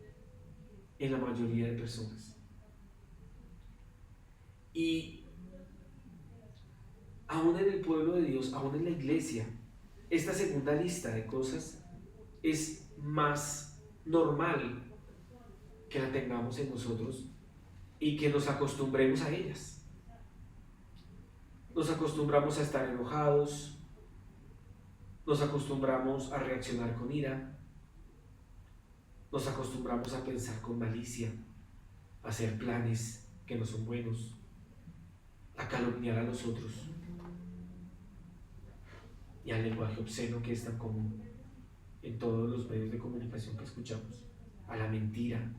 en la mayoría de personas. Y aún en el pueblo de Dios, aún en la iglesia, esta segunda lista de cosas es más normal que la tengamos en nosotros y que nos acostumbremos a ellas. Nos acostumbramos a estar enojados, nos acostumbramos a reaccionar con ira, nos acostumbramos a pensar con malicia, a hacer planes que no son buenos, a calumniar a los otros y al lenguaje obsceno que es tan común en todos los medios de comunicación que escuchamos, a la mentira,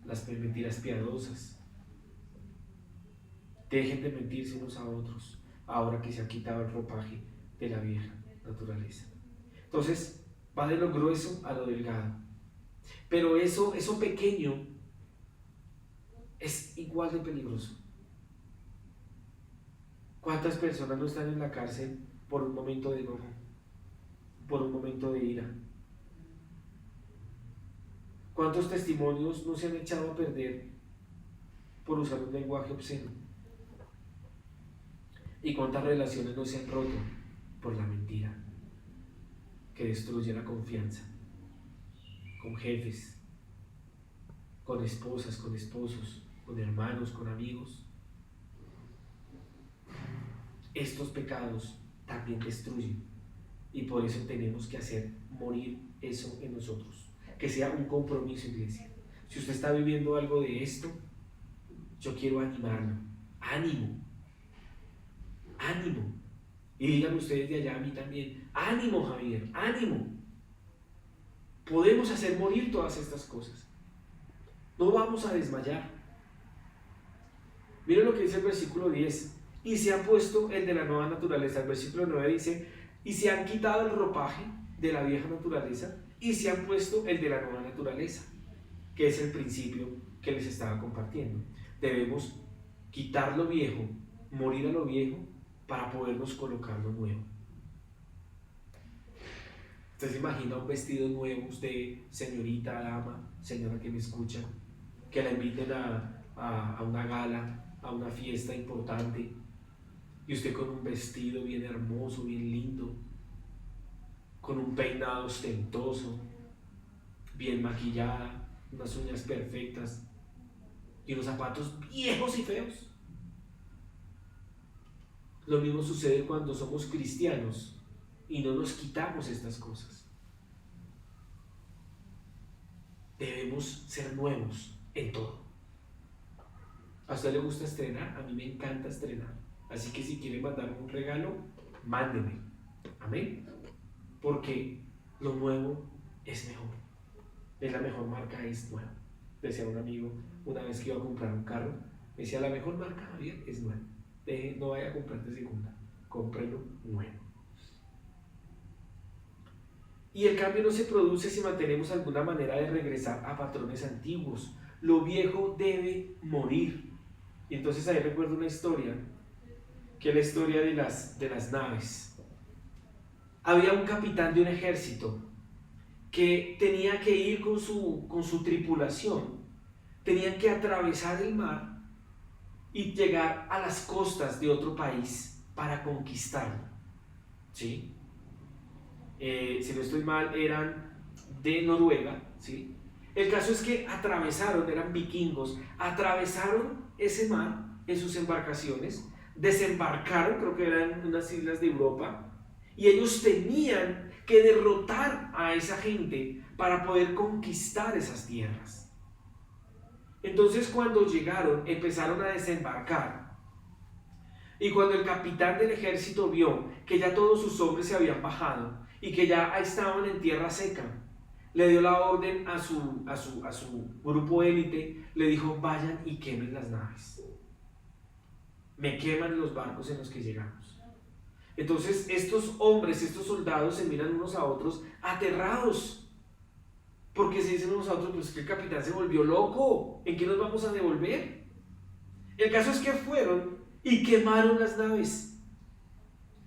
las mentiras piadosas. Dejen de mentirse unos a otros ahora que se ha quitado el ropaje de la vieja naturaleza. Entonces va de lo grueso a lo delgado, pero eso pequeño es igual de peligroso. ¿Cuántas personas no están en la cárcel por un momento de enojo, por un momento de ira? ¿Cuántos testimonios no se han echado a perder por usar un lenguaje obsceno? ¿Y cuántas relaciones no se han roto por la mentira que destruye la confianza? Con jefes, con esposas, con esposos, con hermanos, con amigos. Estos pecados también destruyen y por eso tenemos que hacer morir eso en nosotros. Que sea un compromiso, iglesia. Si usted está viviendo algo de esto, yo quiero animarlo. ¡Ánimo! ¡Ánimo! Y díganme ustedes de allá a mí también. ¡Ánimo, Javier! ¡Ánimo! Podemos hacer morir todas estas cosas. No vamos a desmayar. Miren lo que dice el versículo 10. Y se ha puesto el de la nueva naturaleza. El versículo 9 dice, y se han quitado el ropaje de la vieja naturaleza y se han puesto el de la nueva naturaleza, que es el principio que les estaba compartiendo. Debemos quitar lo viejo, morir a lo viejo, para podernos colocar lo nuevo. ¿Usted se imagina un vestido nuevo, usted, señorita, dama, señora que me escucha, que la inviten a una gala, a una fiesta importante, y usted con un vestido bien hermoso, bien lindo, con un peinado ostentoso, bien maquillada, unas uñas perfectas y unos zapatos viejos y feos? Lo mismo sucede cuando somos cristianos y no nos quitamos estas cosas. Debemos ser nuevos en todo. ¿A usted le gusta estrenar? A mí me encanta estrenar. Así que si quiere mandarme un regalo, mándeme. Amén. Porque lo nuevo es mejor. Es la mejor marca, es nuevo. Decía un amigo una vez que iba a comprar un carro, me decía, la mejor marca, Javier, es nuevo. No vaya a comprar de segunda, cómprelo nuevo. Y el cambio no se produce si mantenemos alguna manera de regresar a patrones antiguos. Lo viejo debe morir. Y entonces ahí recuerdo una historia, que es la historia de las naves. Había un capitán de un ejército que tenía que ir con su tripulación. Tenían que atravesar el mar y llegar a las costas de otro país para conquistarlo. ¿Sí? Si no estoy mal, eran de Noruega. ¿Sí? El caso es que atravesaron, eran vikingos, atravesaron ese mar en sus embarcaciones, desembarcaron, creo que eran unas islas de Europa, y ellos tenían que derrotar a esa gente para poder conquistar esas tierras. Entonces cuando llegaron, empezaron a desembarcar, y cuando el capitán del ejército vio que ya todos sus hombres se habían bajado y que ya estaban en tierra seca, le dio la orden a su grupo élite, le dijo, vayan y quemen las naves. Me queman los barcos en los que llegamos. Entonces estos hombres, estos soldados se miran unos a otros aterrados, porque se dicen unos a otros, pues que el capitán se volvió loco, ¿en qué nos vamos a devolver? El caso es que fueron y quemaron las naves.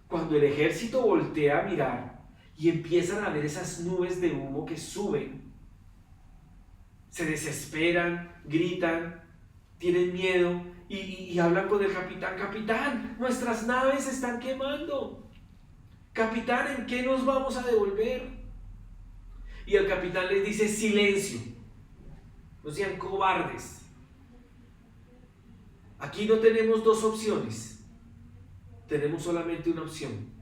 Cuando el ejército voltea a mirar y empiezan a ver esas nubes de humo que suben, se desesperan, gritan, tienen miedo y hablan con el capitán. Capitán, nuestras naves se están quemando. Capitán, ¿en qué nos vamos a devolver? Y el capitán les dice, silencio, no sean cobardes. Aquí no tenemos dos opciones, tenemos solamente una opción: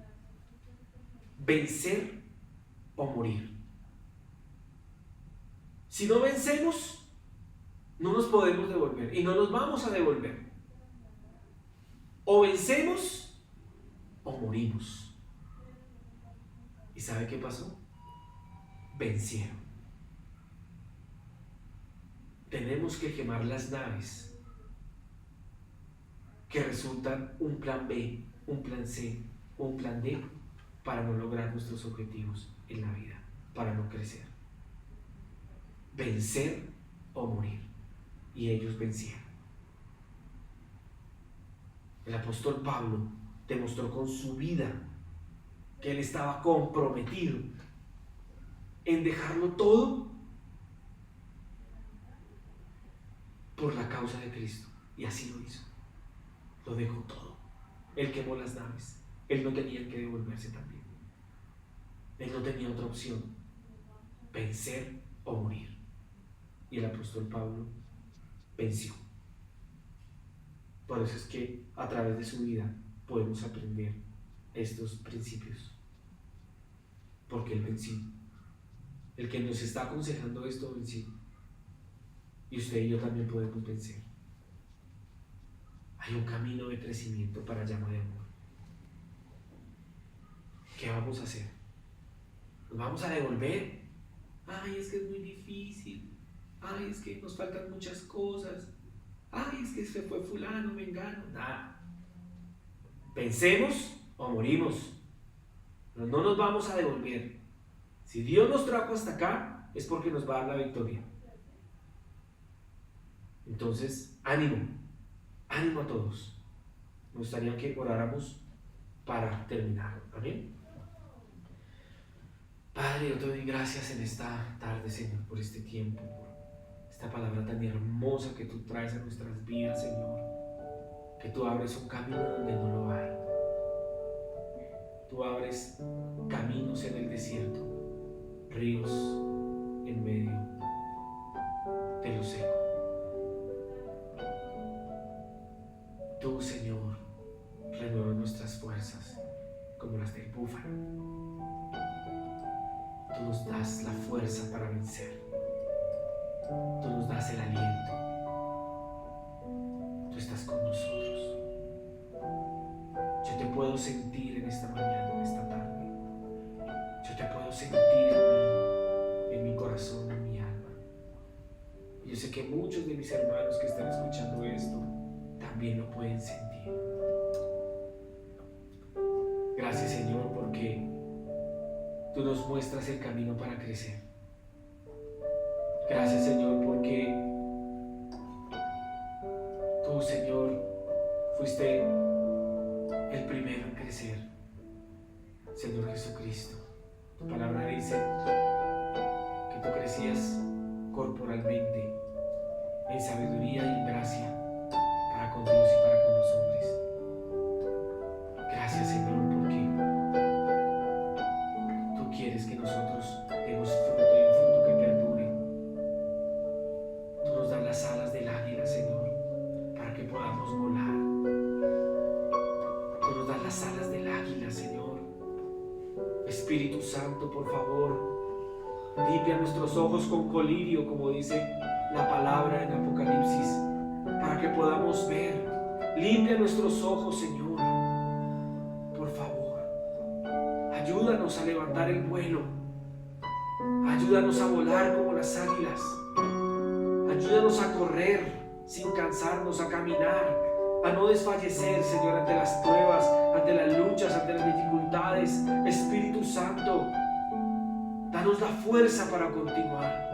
vencer o morir. Si no vencemos, no nos podemos devolver y no nos vamos a devolver. O vencemos o morimos. ¿Y sabe qué pasó? Vencieron. Tenemos que quemar las naves que resultan un plan B, un plan C, un plan D para no lograr nuestros objetivos en la vida, para no crecer. Vencer o morir. Y ellos vencieron. El apóstol Pablo demostró con su vida que él estaba comprometido en dejarlo todo por la causa de Cristo. Y así lo hizo. Lo dejó todo. Él quemó las naves. Él no tenía que devolverse también. Él no tenía otra opción: vencer o morir. Y el apóstol Pablo venció. Por eso es que a través de su vida podemos aprender estos principios. Porque él venció. El que nos está aconsejando esto venció. Y usted y yo también podemos vencer. Hay un camino de crecimiento para llama de amor. ¿Qué vamos a hacer? ¿Nos vamos a devolver? Ay, es que es muy difícil. Ay, es que nos faltan muchas cosas. Ay, es que se fue fulano, mengano. Nada. Vencemos o morimos. Pero no nos vamos a devolver. Si Dios nos trajo hasta acá, es porque nos va a dar la victoria. Entonces, ánimo. Ánimo a todos. Me gustaría que oráramos para terminar. Amén. Padre, yo te doy gracias en esta tarde, Señor, por este tiempo, por esta palabra tan hermosa que tú traes a nuestras vidas, Señor. Que tú abres un camino donde no lo hay. Tú abres caminos en el desierto, ríos en medio de lo seco. Tú, Señor, renuevas nuestras fuerzas como las del búfalo. Tú nos das la fuerza para vencer. Tú nos das el aliento. puedo sentir en esta mañana, en esta tarde. Yo te puedo sentir en mi corazón, en mi alma. Y yo sé que muchos de mis hermanos que están escuchando esto también lo pueden sentir. Gracias, Señor, porque tú nos muestras el camino para crecer. Gracias, Señor, porque tú, Señor, fuiste el primero en crecer. Señor Jesucristo, tu palabra dice que tú crecías corporalmente en sabiduría y en gracia para con Dios y para con los hombres. Gracias, Señor, porque tú quieres que nosotros demos fruto y un fruto que perdure. Tú nos das las alas del águila, Señor, para que podamos volar. Tú nos das las alas del águila, Señor. Espíritu Santo, por favor, limpia nuestros ojos con colirio, como dice la palabra en Apocalipsis, para que podamos ver. Limpia nuestros ojos, Señor. Por favor, ayúdanos a levantar el vuelo. Ayúdanos a volar como las águilas. Ayúdanos a correr sin cansarnos, a caminar, a no desfallecer, Señor, ante las pruebas, ante las luchas, ante las dificultades. Espíritu Santo, danos la fuerza para continuar.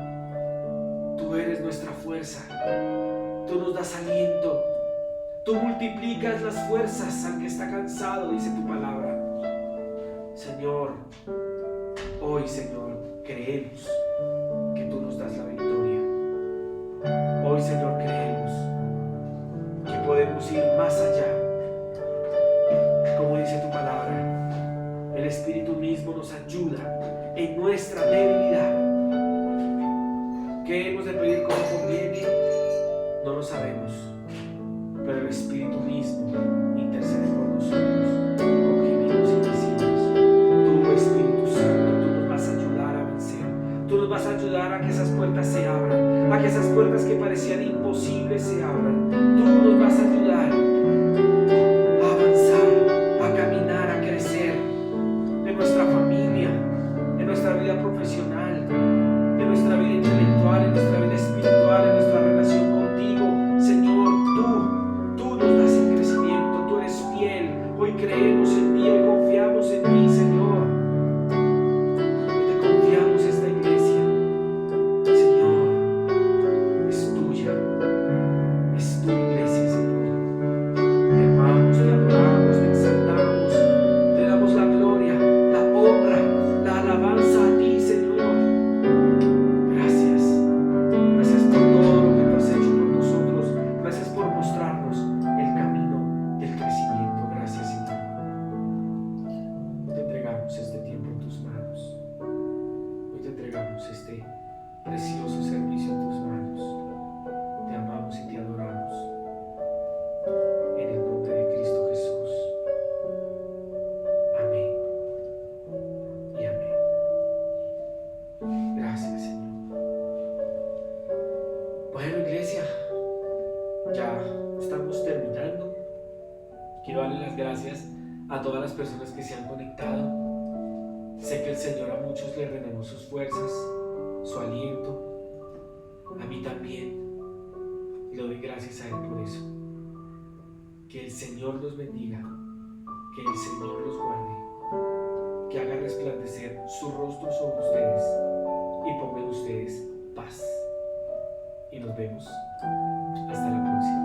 Tú eres nuestra fuerza. Tú nos das aliento. Tú multiplicas las fuerzas al que está cansado, dice tu palabra. Señor, hoy, Señor, creemos que tú nos das la victoria. Hoy, Señor, creemos que podemos ir más allá. Como dice tu palabra, el Espíritu mismo nos ayuda en nuestra debilidad. ¿Qué hemos de pedir como conviene? No lo sabemos, pero el Espíritu mismo intercede por nosotros con gemidos indecibles. Tú, Espíritu Santo, tú nos vas a ayudar a vencer. Tú nos vas a ayudar a que esas puertas se abran, a que esas puertas que parecían imposibles se abran. Tú nos vas a ayudar a avanzar, a caminar, a crecer en nuestra familia, en nuestra vida profesional, en nuestra vida intelectual, en nuestra vida espiritual, en nuestra relación contigo. Señor, tú nos das el crecimiento, tú eres fiel. Hoy creemos en ti, hoy confiamos en ti, Señor. Hoy te confiamos esta iglesia. Señor, es tuya. Es tu iglesia, Señor. Te amamos, te adoramos, te exaltamos. Te damos la gloria, la honra, la alabanza a ti, Señor. Gracias. Gracias por todo lo que tú has hecho por nosotros. Gracias por mostrarnos el camino del crecimiento. Gracias, Señor. Hoy te entregamos este tiempo en tus manos. Hoy te entregamos este precioso servicio en tus manos. Te amamos y te adoramos. En el nombre de Cristo Jesús. Amén. Y amén. Gracias, Señor. Bueno, iglesia, ya estamos terminando. Quiero darle las gracias a todas las personas que se han conectado. Sé que el Señor a muchos le renovó sus fuerzas, su aliento. A mí también. Y le doy gracias a Él por eso. Que el Señor los bendiga. Que el Señor los guarde. Que haga resplandecer su rostro sobre ustedes y ponga en ustedes paz. Y nos vemos hasta la próxima.